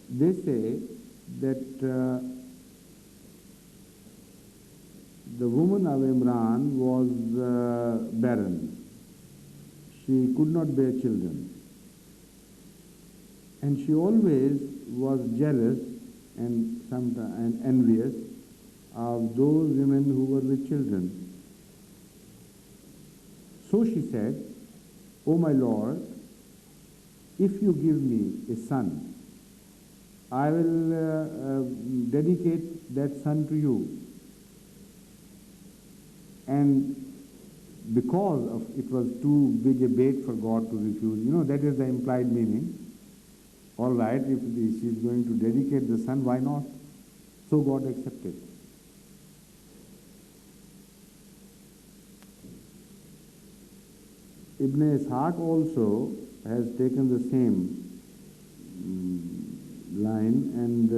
They say that the woman of Imran was barren. She could not bear children. And she always was jealous and envious of those women who were with children. So she said, "O my Lord, if you give me a son, I will dedicate that son to you." And because of it was too big a bait for God to refuse, that is the implied meaning. All right, if she is going to dedicate the son, why not? So God accepted. Ibn Ishaq also has taken the same line and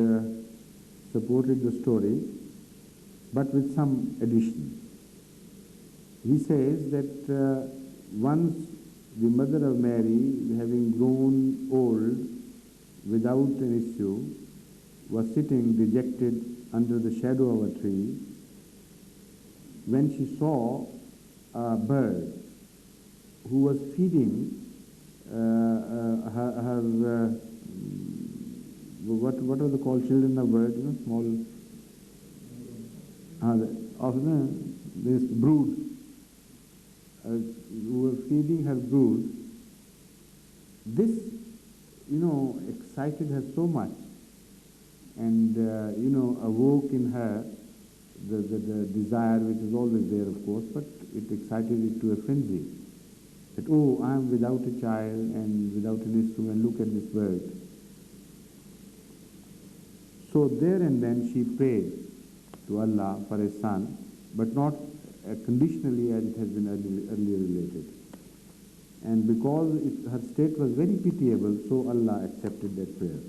supported the story, but with some addition. He says that once the mother of Mary, having grown old without an issue, was sitting dejected under the shadow of a tree, when she saw a bird who was feeding her what are they called, children of birds, small, this brood, who were feeding her brood. This, excited her so much, and awoke in her the desire, which is always there, of course, but it excited it to a frenzy. That, oh, I am without a child and without an issue, and look at this bird. So there and then she prayed to Allah for a son, but not conditionally as it has been earlier related. And because her state was very pitiable, so Allah accepted that prayer.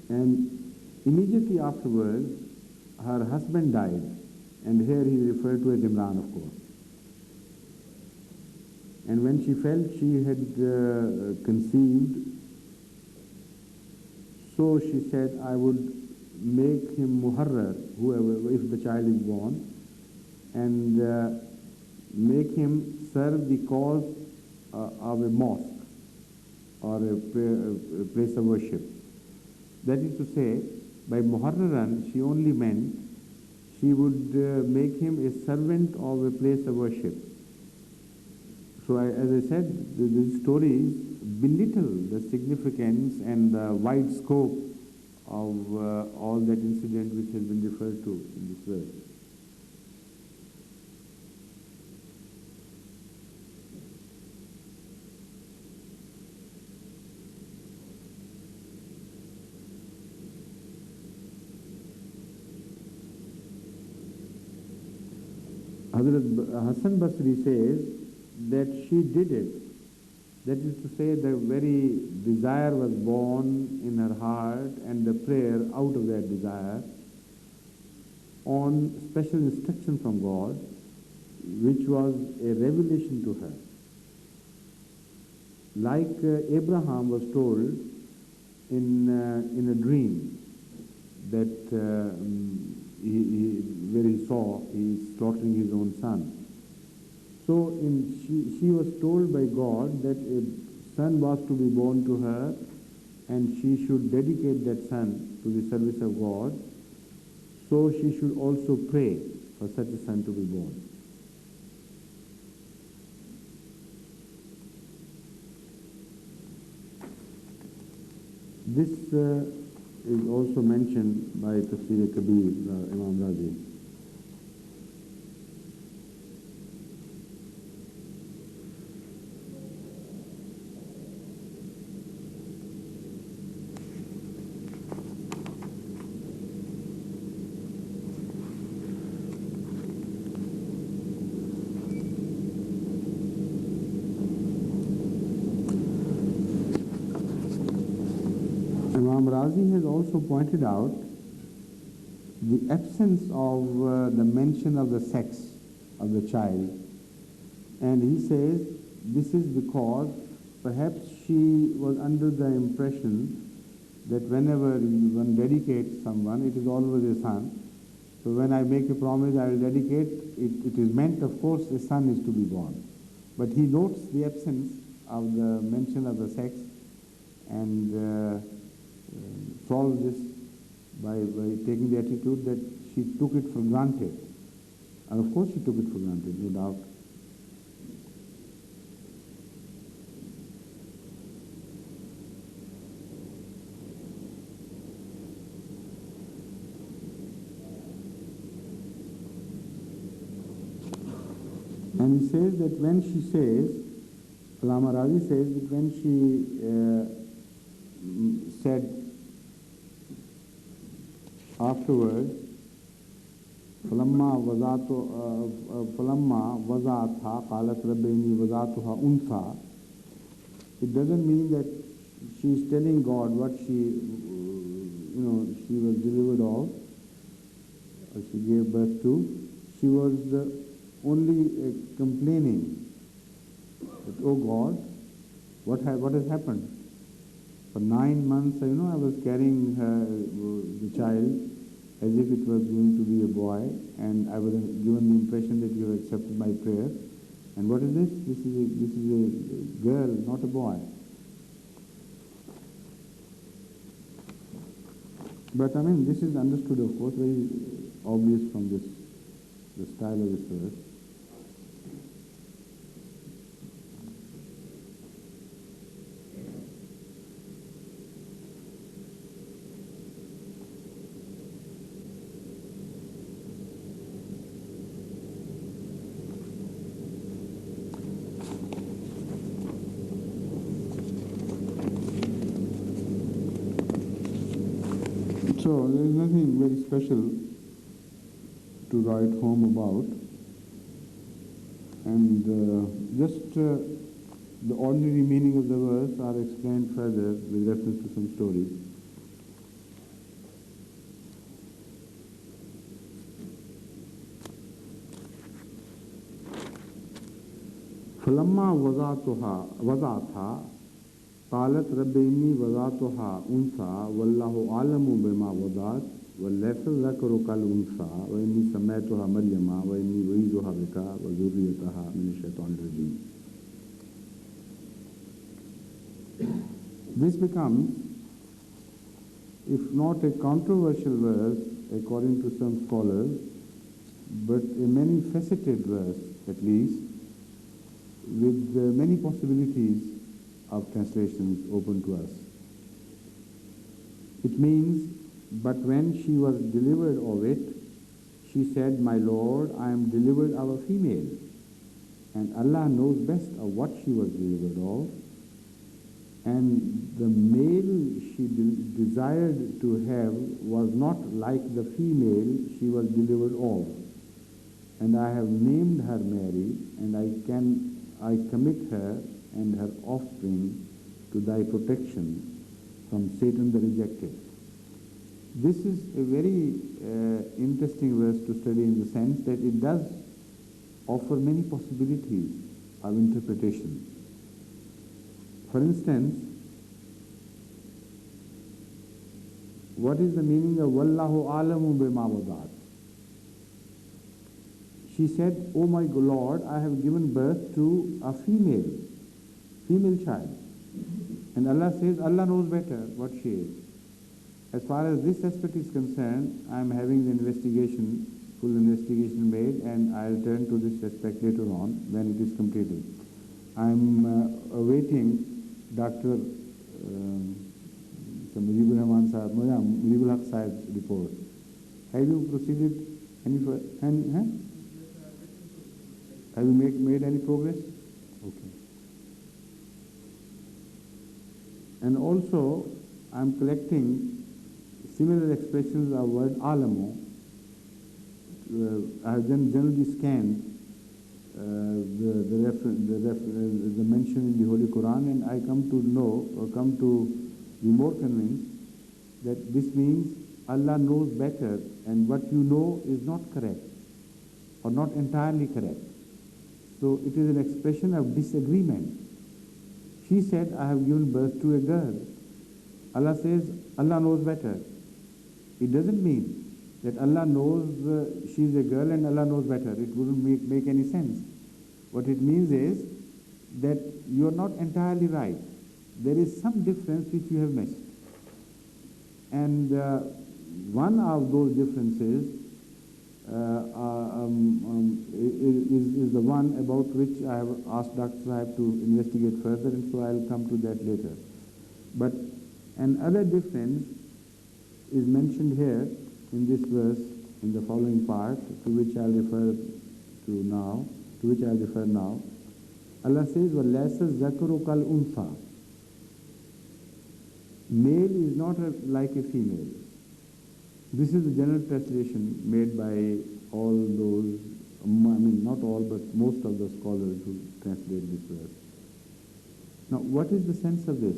And immediately afterwards, her husband died, and here he is referred to as Imran, of course. And when she felt she had conceived, so she said, I would make him muharrar, whoever, if the child is born, and make him serve the cause of a mosque or a place of worship. That is to say, by muharraran, she only meant she would make him a servant of a place of worship. So as I said, the stories belittle the significance and the wide scope of all that incident which has been referred to in this verse. Hazrat Hassan Basri says that she did it. That is to say, the very desire was born in her heart and the prayer out of that desire on special instruction from God, which was a revelation to her. Like Abraham was told in a dream that where he saw he is slaughtering his own son. So she was told by God that a son was to be born to her and she should dedicate that son to the service of God. So she should also pray for such a son to be born. This is also mentioned by Tafsir Kabir, Imam Razi. Imam Razi has also pointed out the absence of the mention of the sex of the child, and he says this is because perhaps she was under the impression that whenever one dedicates someone, it is always a son. So when I make a promise I will dedicate, it is meant, of course, a son is to be born. But he notes the absence of the mention of the sex and solve this by taking the attitude that she took it for granted. And of course she took it for granted, no doubt. And he says that when she says, Allama Razi says that when she said afterwards, فَلَمَّا وَضَعَتْهَا قَالَتْ رَبِّ إِنِّي وَضَعْتُهَا أُنْثَى. It doesn't mean that she is telling God what she was delivered of, or she gave birth to. She was only complaining that, oh God, what has happened? For 9 months, I was carrying the child as if it was going to be a boy, and I was given the impression that you have accepted my prayer. And what is this? This is a girl, not a boy. But this is understood, of course, very obvious from the style of this verse. So there is nothing very special to write home about, and just the ordinary meaning of the verse are explained further with reference to some stories. فَلَمَّا وَضَعْتَهَا قالت رب إني وضعتها أنثى والله أعلم بما وضعت وَلَيْسَ الذَّكَرُ كَالْأُنثَى وَإِنِّي سَمَّيْتُهَا مَرْيَمَ وَإِنِّي أُعِيذُهَا بِكَ وَذُرِّيَّتَهَا مِنَ الشَّيْطَانِ الرَّجِيمِ. This becomes, if not a controversial verse according to some scholars, but a many-faceted verse at least, with many possibilities of translations open to us. It means, but when she was delivered of it, she said, "My Lord, I am delivered of a female." And Allah knows best of what she was delivered of. And the male she desired to have was not like the female she was delivered of. And I have named her Mary, and I commit her and her offspring to thy protection from Satan the rejected. This is a very interesting verse to study in the sense that it does offer many possibilities of interpretation. For instance, what is the meaning of Wallahu alamu bima wadat? She said, "Oh my Lord, I have given birth to a female child." And Allah says, Allah knows better what she is. As far as this aspect is concerned, I am having the full investigation made, and I'll turn to this aspect later on when it is completed. I am awaiting Dr. Mujibur Rahman Sahib, Mujibul Haq Sahib's report. Have you proceeded any further? Have you made any progress? Okay. And also, I am collecting similar expressions of word alamu. I have generally scanned the mention in the Holy Quran, and I come to be more convinced that this means Allah knows better, and what you know is not correct or not entirely correct. So it is an expression of disagreement. She said, "I have given birth to a girl." Allah says, Allah knows better. It doesn't mean that Allah knows she is a girl and Allah knows better. It wouldn't make any sense. What it means is that you are not entirely right. There is some difference which you have missed. And one of those differences is the one about which I have asked Dr. Sahib to investigate further, and so I will come to that later. But another difference is mentioned here in this verse, in the following part, to which I will refer now. Allah says, وَلَيْسَ الذَّكَرُ كَالْأُنثَى. Male is not like a female. This is the general translation made by all those, not all, but most of the scholars who translate this verse. Now, what is the sense of this?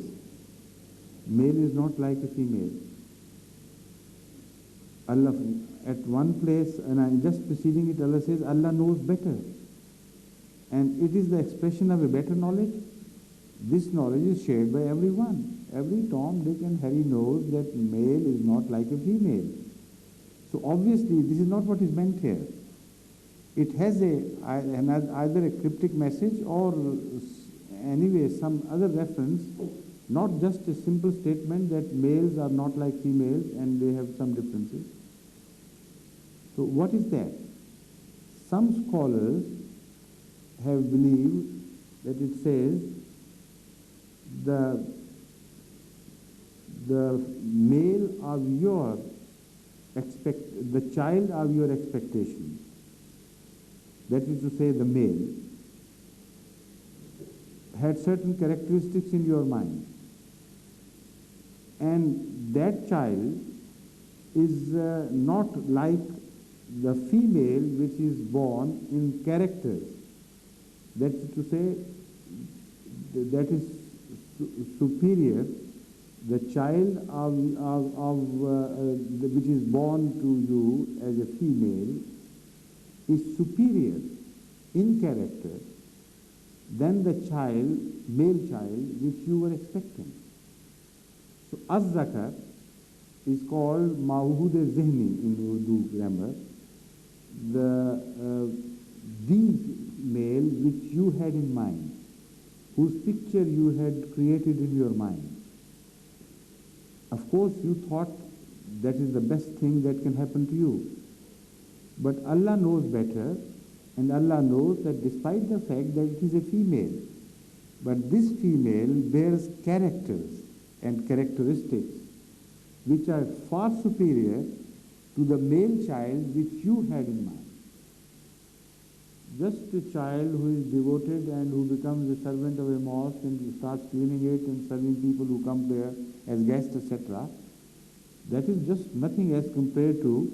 Male is not like a female. Allah, at one place, and I'm just preceding it, Allah says, Allah knows better. And it is the expression of a better knowledge. This knowledge is shared by everyone. Every Tom, Dick and Harry knows that male is not like a female. So obviously this is not what is meant here. It has either a cryptic message or anyway some other reference, not just a simple statement that males are not like females and they have some differences. So what is that? Some scholars have believed that it says the male of the child of your expectation. That is to say, the male had certain characteristics in your mind. And that child is not like the female which is born in characters. That is to say, that is superior. The child which is born to you as a female is superior in character than the male child which you were expecting. So Az-Zakar is called Mawhud-e-Zihni in Urdu grammar. The male which you had in mind, whose picture you had created in your mind. Of course, you thought that is the best thing that can happen to you. But Allah knows better, and Allah knows that despite the fact that it is a female, but this female bears characters and characteristics which are far superior to the male child which you had in mind. Just a child who is devoted and who becomes a servant of a mosque and starts cleaning it and serving people who come there as guests, etc., that is just nothing as compared to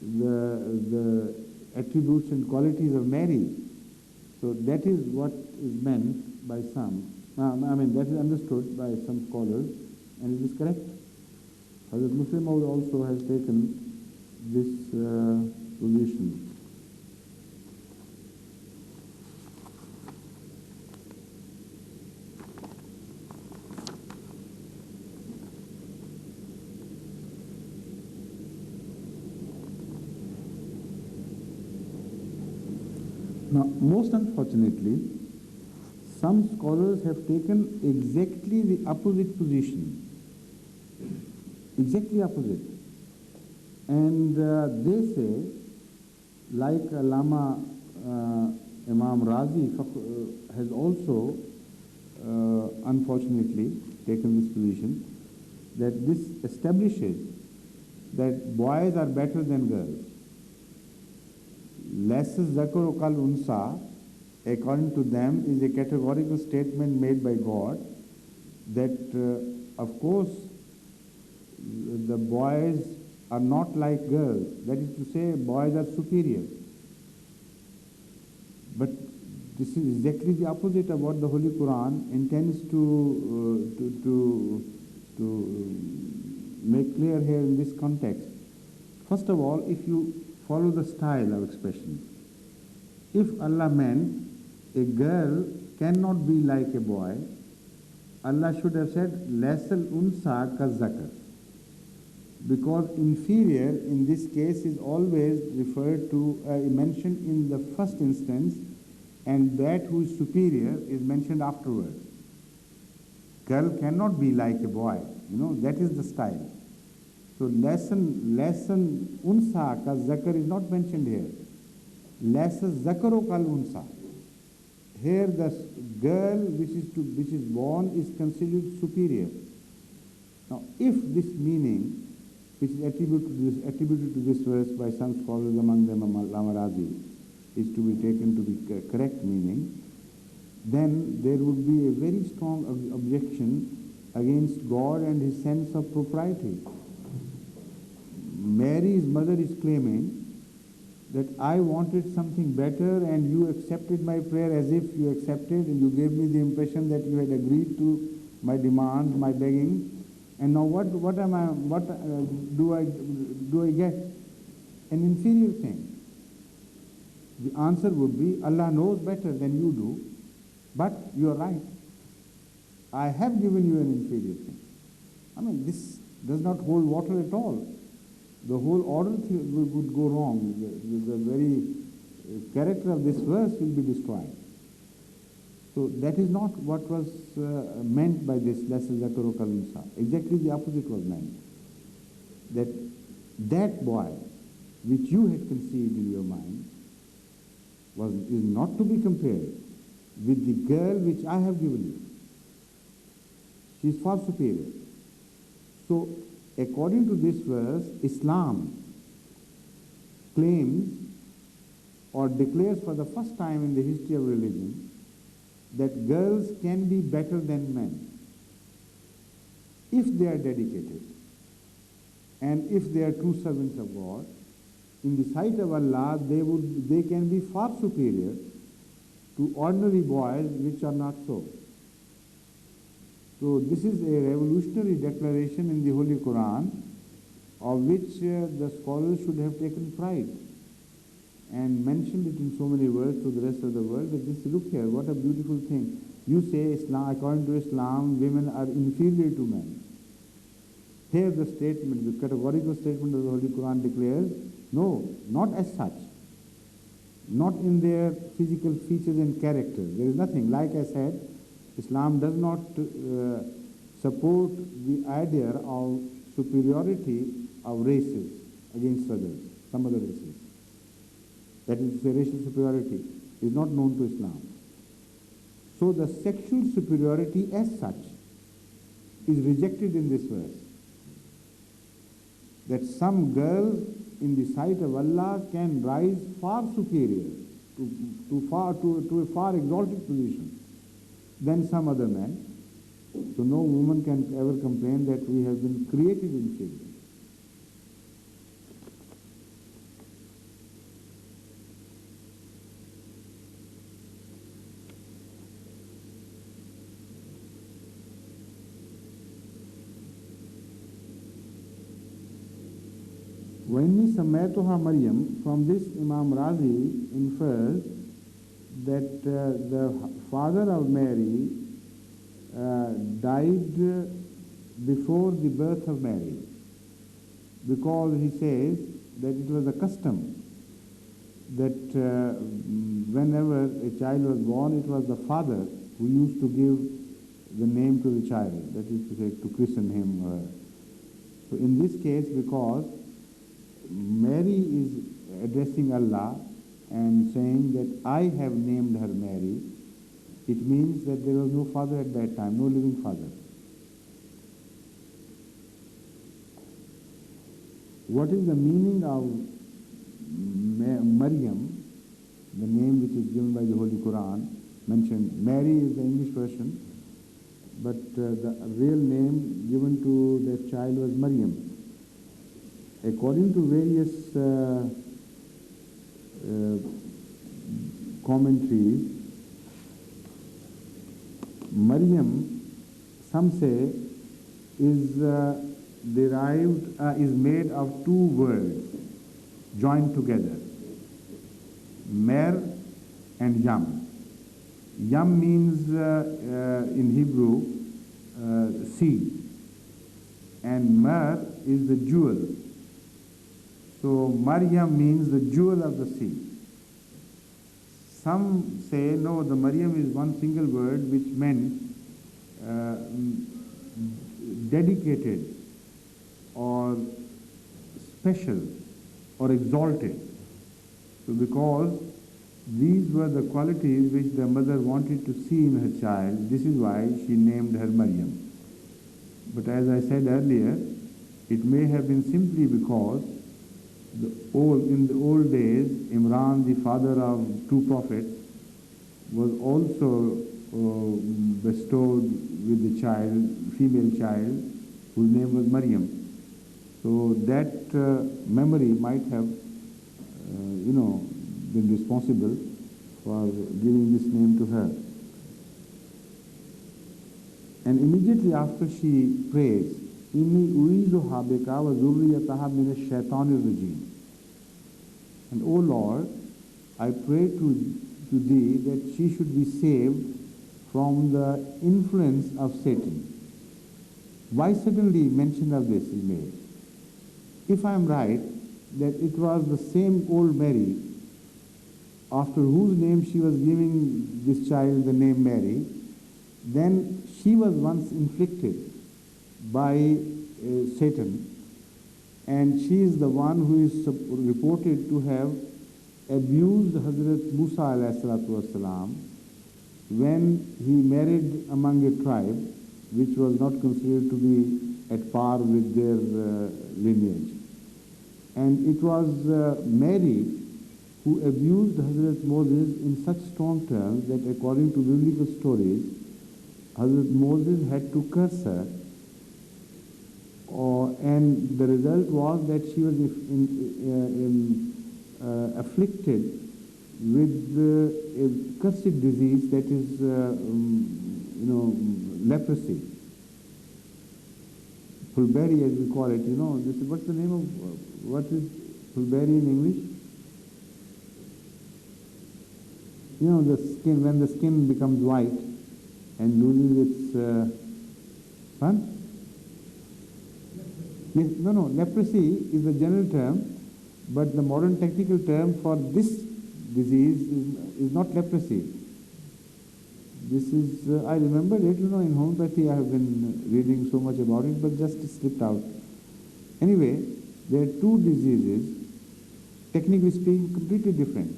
the attributes and qualities of Mary. So that is what is meant by some. That is understood by some scholars, and it is correct. Hazrat Muslim also has taken this position. Now, most unfortunately, some scholars have taken exactly the opposite position. Exactly opposite. And they say, like Lama Imam Razi has also unfortunately taken this position, that this establishes that boys are better than girls. Less zakar kal unsa, according to them, is a categorical statement made by God that, of course, the boys are not like girls. That is to say, boys are superior. But this is exactly the opposite of what the Holy Quran intends to make clear here in this context. First of all, if you follow the style of expression, if Allah meant a girl cannot be like a boy, Allah should have said, Lasal unsa ka zakar. Because inferior in this case is always referred to, mentioned in the first instance, and that who is superior is mentioned afterwards. Girl cannot be like a boy, that is the style. So lesson unsa ka zakar is not mentioned here. Lesson zakaro kal unsa. Here the girl which is born is considered superior. Now, if this meaning, which is attributed to this verse by some scholars, among them Lama Razi, is to be taken to be correct meaning, then there would be a very strong objection against God and his sense of propriety. Mary's mother is claiming that I wanted something better and you accepted my prayer as if you accepted, and you gave me the impression that you had agreed to my demands, my begging. And now what do I get? An inferior thing. The answer would be, Allah knows better than you do, but you are right. I have given you an inferior thing. This does not hold water at all. The whole order would go wrong. The very character of this verse will be destroyed. So that is not what was meant by this Lasa Zakaro Kal Unsa. Exactly the opposite was meant. That boy which you had conceived in your mind is not to be compared with the girl which I have given you. She is far superior. So, according to this verse, Islam claims or declares for the first time in the history of religion that girls can be better than men if they are dedicated and if they are true servants of God. In the sight of Allah, they can be far superior to ordinary boys which are not so. So this is a revolutionary declaration in the Holy Quran, of which the scholars should have taken pride and mentioned it in so many words to the rest of the world, that this, look here, what a beautiful thing. You say Islam, according to Islam, women are inferior to men. Here the statement, the categorical statement of the Holy Quran declares, no, not as such. Not in their physical features and character. There is nothing. Like I said, Islam does not support the idea of superiority of races against others, some other races. That is to say, racial superiority is not known to Islam. So the sexual superiority as such is rejected in this verse. That some girls in the sight of Allah can rise far superior to a far exalted position than some other man. So no woman can ever complain that we have been created inferior. وَإِنِّي سَمَّيْتُهَا Maryam, from this Imam Razi infers that the father of Mary died before the birth of Mary, because he says that it was a custom that whenever a child was born, it was the father who used to give the name to the child, that is to say, to christen him or her. So in this case, because Mary is addressing Allah and saying that I have named her Mary, it means that there was no father at that time, no living father. What is the meaning of Maryam, the name which is given by the Holy Quran? Mentioned Mary is the English version, but the real name given to that child was Maryam. According to various commentaries, Maryam, some say, is made of two words joined together, Mer and Yam. Yam means in Hebrew seed, and Mer is the jewel. So Maryam means the jewel of the sea. Some say, no, the Maryam is one single word which meant dedicated or special or exalted. So because these were the qualities which the mother wanted to see in her child, this is why she named her Maryam. But as I said earlier, it may have been simply because in the old days, Imran, the father of two prophets, was also bestowed with the child, female child, whose name was Maryam. So that memory might have, been responsible for giving this name to her. And immediately after she prays, Inni uizuha bika wa zurriyataha min ash-shaytanir rajim. And O Lord, I pray to thee that she should be saved from the influence of Satan. Why suddenly mention of this is made? If I am right, that it was the same old Mary, after whose name she was giving this child the name Mary, then she was once inflicted by Satan, and she is the one who is reported to have abused Hazrat Musa ﷺ when he married among a tribe which was not considered to be at par with their lineage. And it was Mary who abused Hazrat Moses in such strong terms that according to biblical stories, Hazrat Moses had to curse her, and the result was that she was afflicted with a cursed disease that is, leprosy. Pulberi, as we call it, what's the name of, what is pulberi in English? The skin, when the skin becomes white and loses its, No, no, leprosy is the general term, but the modern technical term for this disease is not leprosy. This is, I remember it, in homeopathy I have been reading so much about it, but just slipped out. Anyway, there are two diseases, technically speaking, completely different.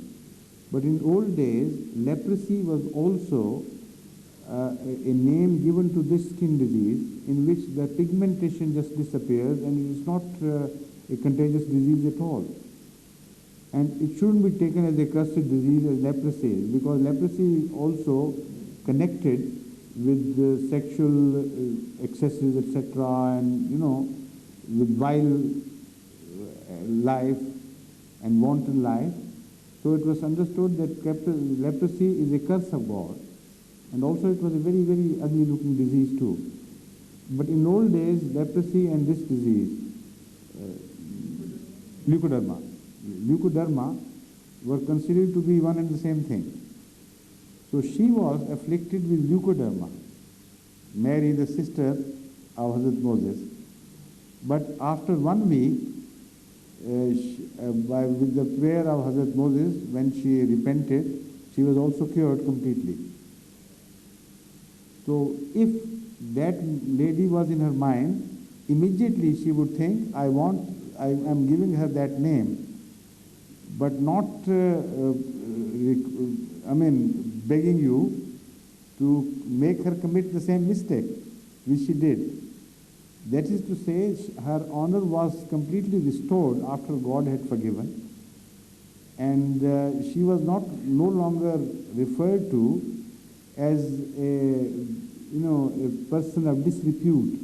But in old days, leprosy was also a name given to this skin disease in which the pigmentation just disappears and it is not a contagious disease at all. And it shouldn't be taken as a cursed disease as leprosy is, because leprosy is also connected with sexual excesses, etc., and with vile life and wanton life. So it was understood that leprosy is a curse of God. And also it was a very, very ugly looking disease too. But in old days, leprosy and this disease, leukoderma, were considered to be one and the same thing. So she was afflicted with leukoderma, Mary, the sister of Hazrat Moses. But after 1 week, with the prayer of Hazrat Moses, when she repented, she was also cured completely. So if that lady was in her mind, immediately she would think, I am giving her that name, but not, begging you to make her commit the same mistake which she did. That is to say, her honor was completely restored after God had forgiven, and she was no longer referred to as a person of disrepute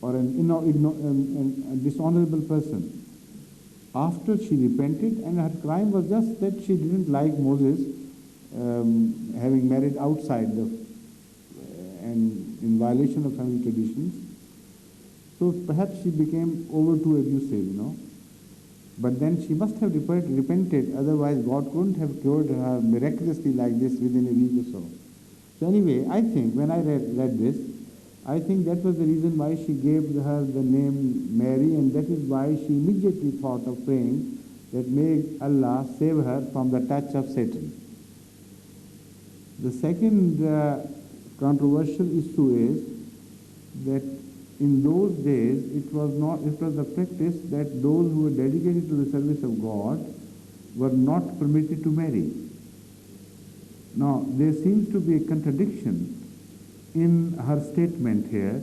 or a dishonorable person. After she repented, and her crime was just that she didn't like Moses having married outside and in violation of family traditions. So perhaps she became over too abusive, But then she must have repented, otherwise God couldn't have cured her miraculously like this within a week or so. So anyway, I think when I read this, I think that was the reason why she gave her the name Mary, and that is why she immediately thought of praying that may Allah save her from the touch of Satan. The second controversial issue is that in those days it was the practice that those who were dedicated to the service of God were not permitted to marry. Now, there seems to be a contradiction in her statement here.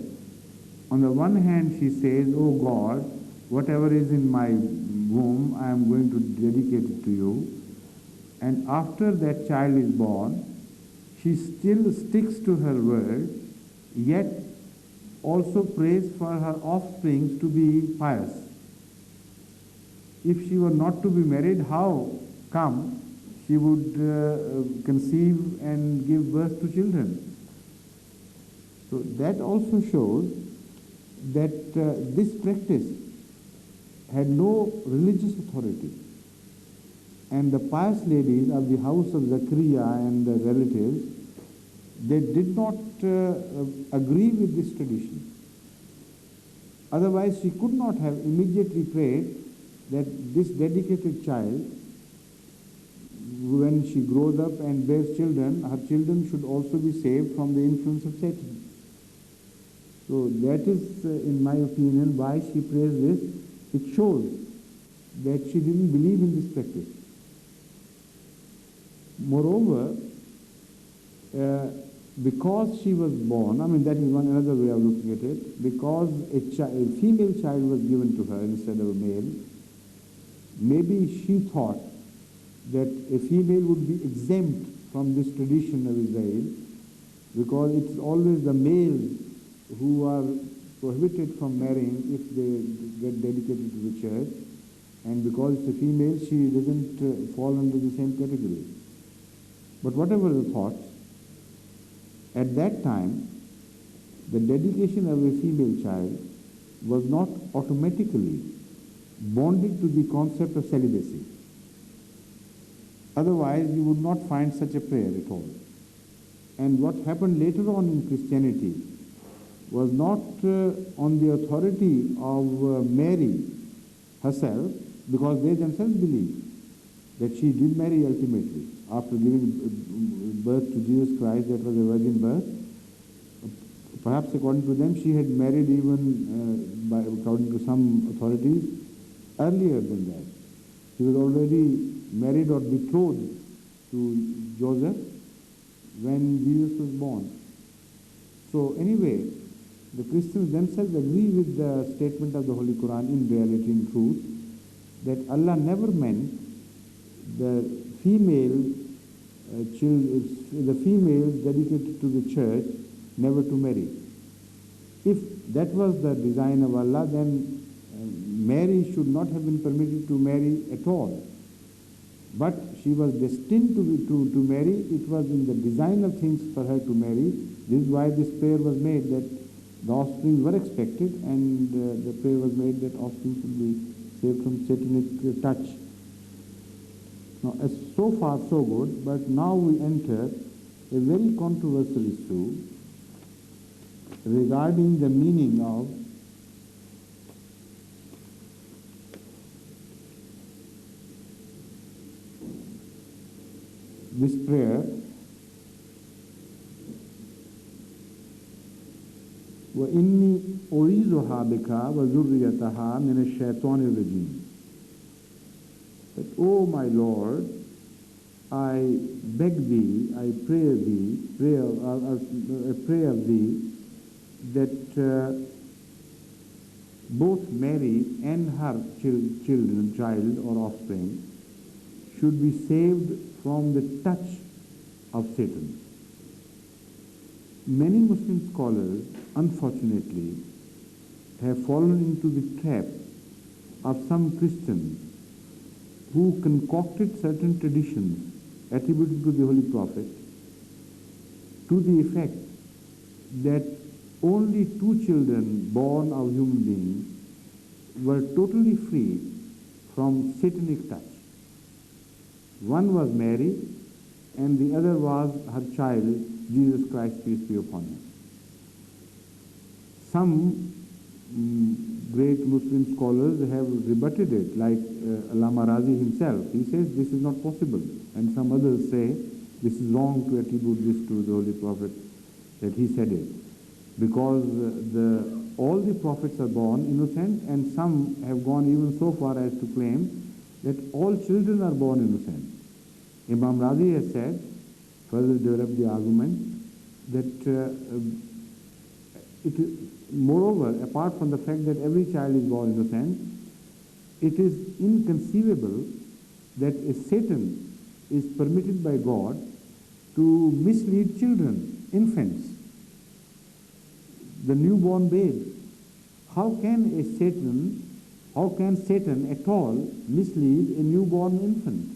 On the one hand, she says, "Oh God, whatever is in my womb, I am going to dedicate it to you." And after that child is born, she still sticks to her word, yet also prays for her offspring to be pious. If she were not to be married, how come she would conceive and give birth to children? So that also shows that this practice had no religious authority. And the pious ladies of the house of Zachariah and the relatives, they did not agree with this tradition. Otherwise, she could not have immediately prayed that this dedicated child, when she grows up and bears children, her children should also be saved from the influence of Satan. So that is, in my opinion, why she prays this. It shows that she didn't believe in this practice. Moreover, because she was born, that is another way of looking at it, because a female child was given to her instead of a male, maybe she thought that a female would be exempt from this tradition of Israel, because it's always the males who are prohibited from marrying if they get dedicated to the church, and because it's a female, she doesn't fall under the same category. But whatever the thoughts, at that time, the dedication of a female child was not automatically bonded to the concept of celibacy. Otherwise, you would not find such a prayer at all. And what happened later on in Christianity was not on the authority of Mary herself, because they themselves believed that she did marry ultimately. After giving birth to Jesus Christ, that was a virgin birth. Perhaps according to them, she had married even, according to some authorities, earlier than that. She was already married or betrothed to Joseph when Jesus was born. So anyway, the Christians themselves agree with the statement of the Holy Quran in reality, in truth, that Allah never meant the females dedicated to the church never to marry. If that was the design of Allah, then Mary should not have been permitted to marry at all. But she was destined to marry. It was in the design of things for her to marry. This is why this prayer was made, that the offspring were expected, and the prayer was made that offspring should be saved from satanic touch. Now, so far so good, but now we enter a very controversial issue regarding the meaning of this prayer. وَإِنِّي أُعِيذُهَا بِكَ وَذُرِّيَّتَهَا مِنَ الشَّيْطَانِ الرَّجِيمِ. That, O my Lord, I beg thee, I pray of thee, that both Mary and her child or offspring should be saved from the touch of Satan. Many Muslim scholars, unfortunately, have fallen into the trap of some Christians who concocted certain traditions attributed to the Holy Prophet to the effect that only 2 children born of human beings were totally free from satanic touch. One was Mary, and the other was her child, Jesus Christ, peace be upon him. Some great Muslim scholars have rebutted it, like Allama Razi himself. He says this is not possible, and some others say this is wrong to attribute this to the Holy Prophet, that he said it, because all the prophets are born innocent, and some have gone even so far as to claim that all children are born innocent. Imam Razi has said, further developed the argument, that moreover, apart from the fact that every child is born innocent, it is inconceivable that a Satan is permitted by God to mislead children, infants, the newborn babe. How can Satan at all mislead a newborn infant?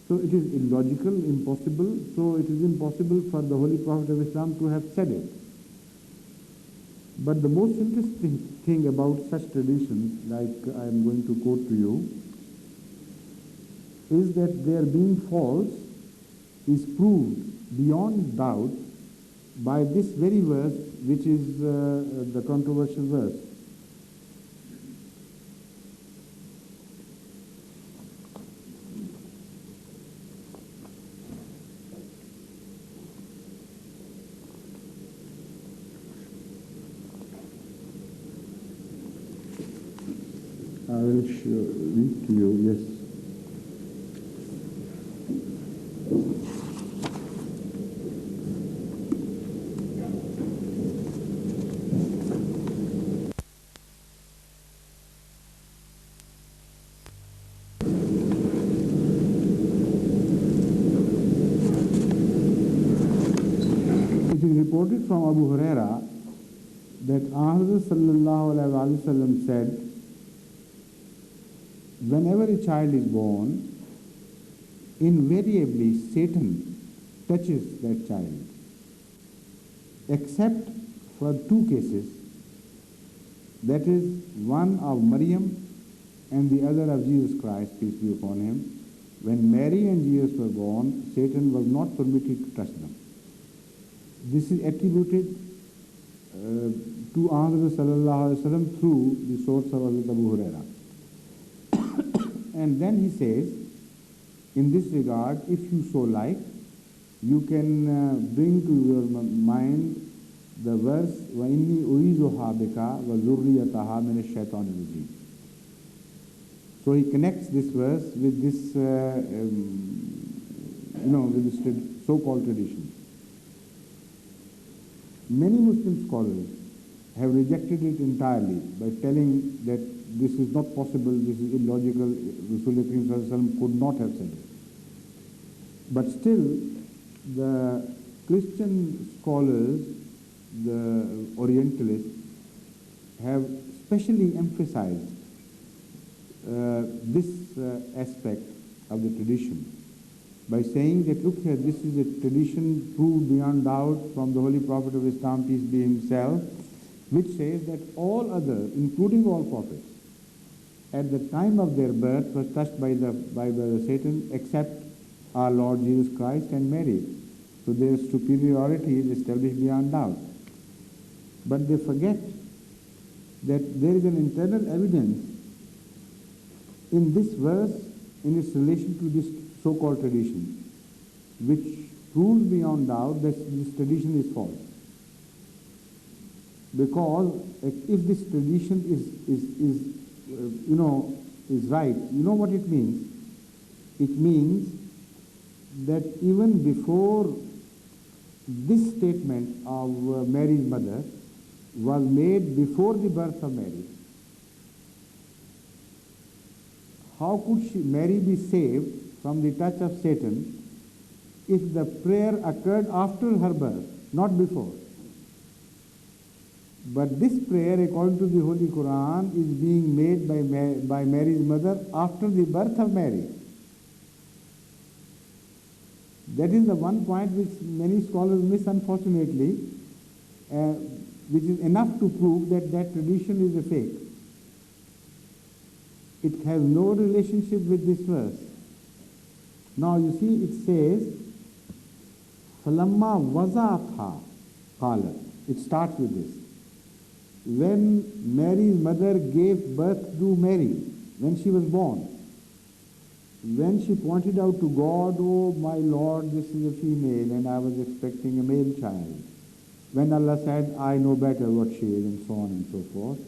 So it is illogical, impossible. So it is impossible for the Holy Prophet of Islam to have said it. But the most interesting thing about such traditions, like I am going to quote to you, is that their being false is proved beyond doubt by this very verse, which is the controversial verse. I will read to you, yes. It is reported from Abu Huraira that Hazrat sallallahu alaihi wasallam said, whenever a child is born, invariably Satan touches that child, except for 2 cases, that is, one of Maryam and the other of Jesus Christ, peace be upon him. When Mary and Jesus were born, Satan was not permitted to touch them. This is attributed to Ahmad sallallahu alaihi wasallam through the source of Hazrat Abu Huraira. And then he says, in this regard, if you so like, you can bring to your mind the verse وَإِنِّي أُعِيذُهَا بِكَ وَذُرِّيَّتَهَا مِنَ الشَّيْطَانِ الرَّجِيمِ. So he connects this verse with this, with this so-called tradition. Many Muslim scholars have rejected it entirely by telling that this is not possible, this is illogical, Rasulullah could not have said it. But still, the Christian scholars, the Orientalists, have specially emphasized this aspect of the tradition by saying that, look here, this is a tradition proved beyond doubt from the Holy Prophet of Islam, peace be himself, which says that all others, including all prophets, at the time of their birth was touched by the Satan, except our Lord Jesus Christ and Mary. So their superiority is established beyond doubt. But they forget that there is an internal evidence in this verse in its relation to this so-called tradition, which proves beyond doubt that this tradition is false. Because if this tradition is right, you know what it means? It means that even before this statement of Mary's mother was made before the birth of Mary, how could Mary be saved from the touch of Satan if the prayer occurred after her birth, not before? But this prayer, according to the Holy Quran, is being made by Mary's mother after the birth of Mary. That is the one point which many scholars miss, unfortunately, which is enough to prove that that tradition is a fake. It has no relationship with this verse. Now you see, it says, فَلَمَّا وَضَعَتْهَا قَالَتْ. It starts with this. When Mary's mother gave birth to Mary, when she was born, when she pointed out to God, oh my Lord, this is a female and I was expecting a male child. When Allah said, I know better what she is, and so on and so forth,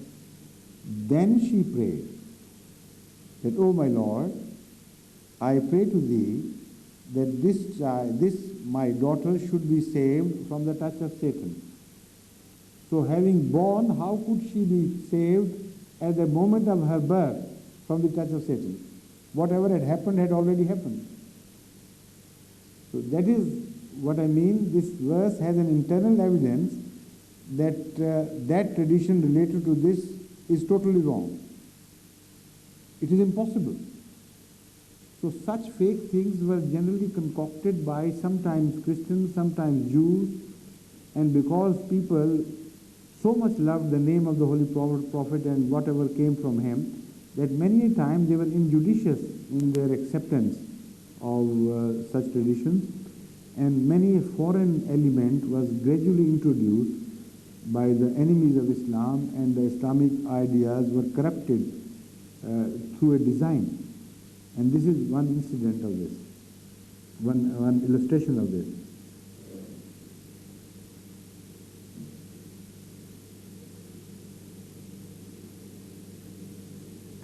then she prayed that, oh my Lord, I pray to thee that this my daughter should be saved from the touch of Satan. So having born, how could she be saved at the moment of her birth from the touch of Satan? Whatever had happened had already happened. So that is what I mean. This verse has an internal evidence that that tradition related to this is totally wrong. It is impossible. So such fake things were generally concocted by sometimes Christians, sometimes Jews, and because people so much loved the name of the Holy Prophet and whatever came from him, that many a time they were injudicious in their acceptance of such traditions, and many a foreign element was gradually introduced by the enemies of Islam, and the Islamic ideas were corrupted through a design. And this is one incident of this, one illustration of this.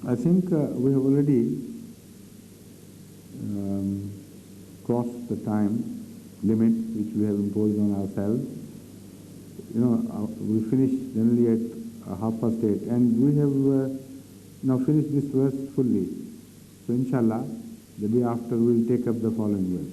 I think we have already crossed the time limit which we have imposed on ourselves. We finish generally at 8:30, and we have now finished this verse fully. So inshallah, the day after we will take up the following verse.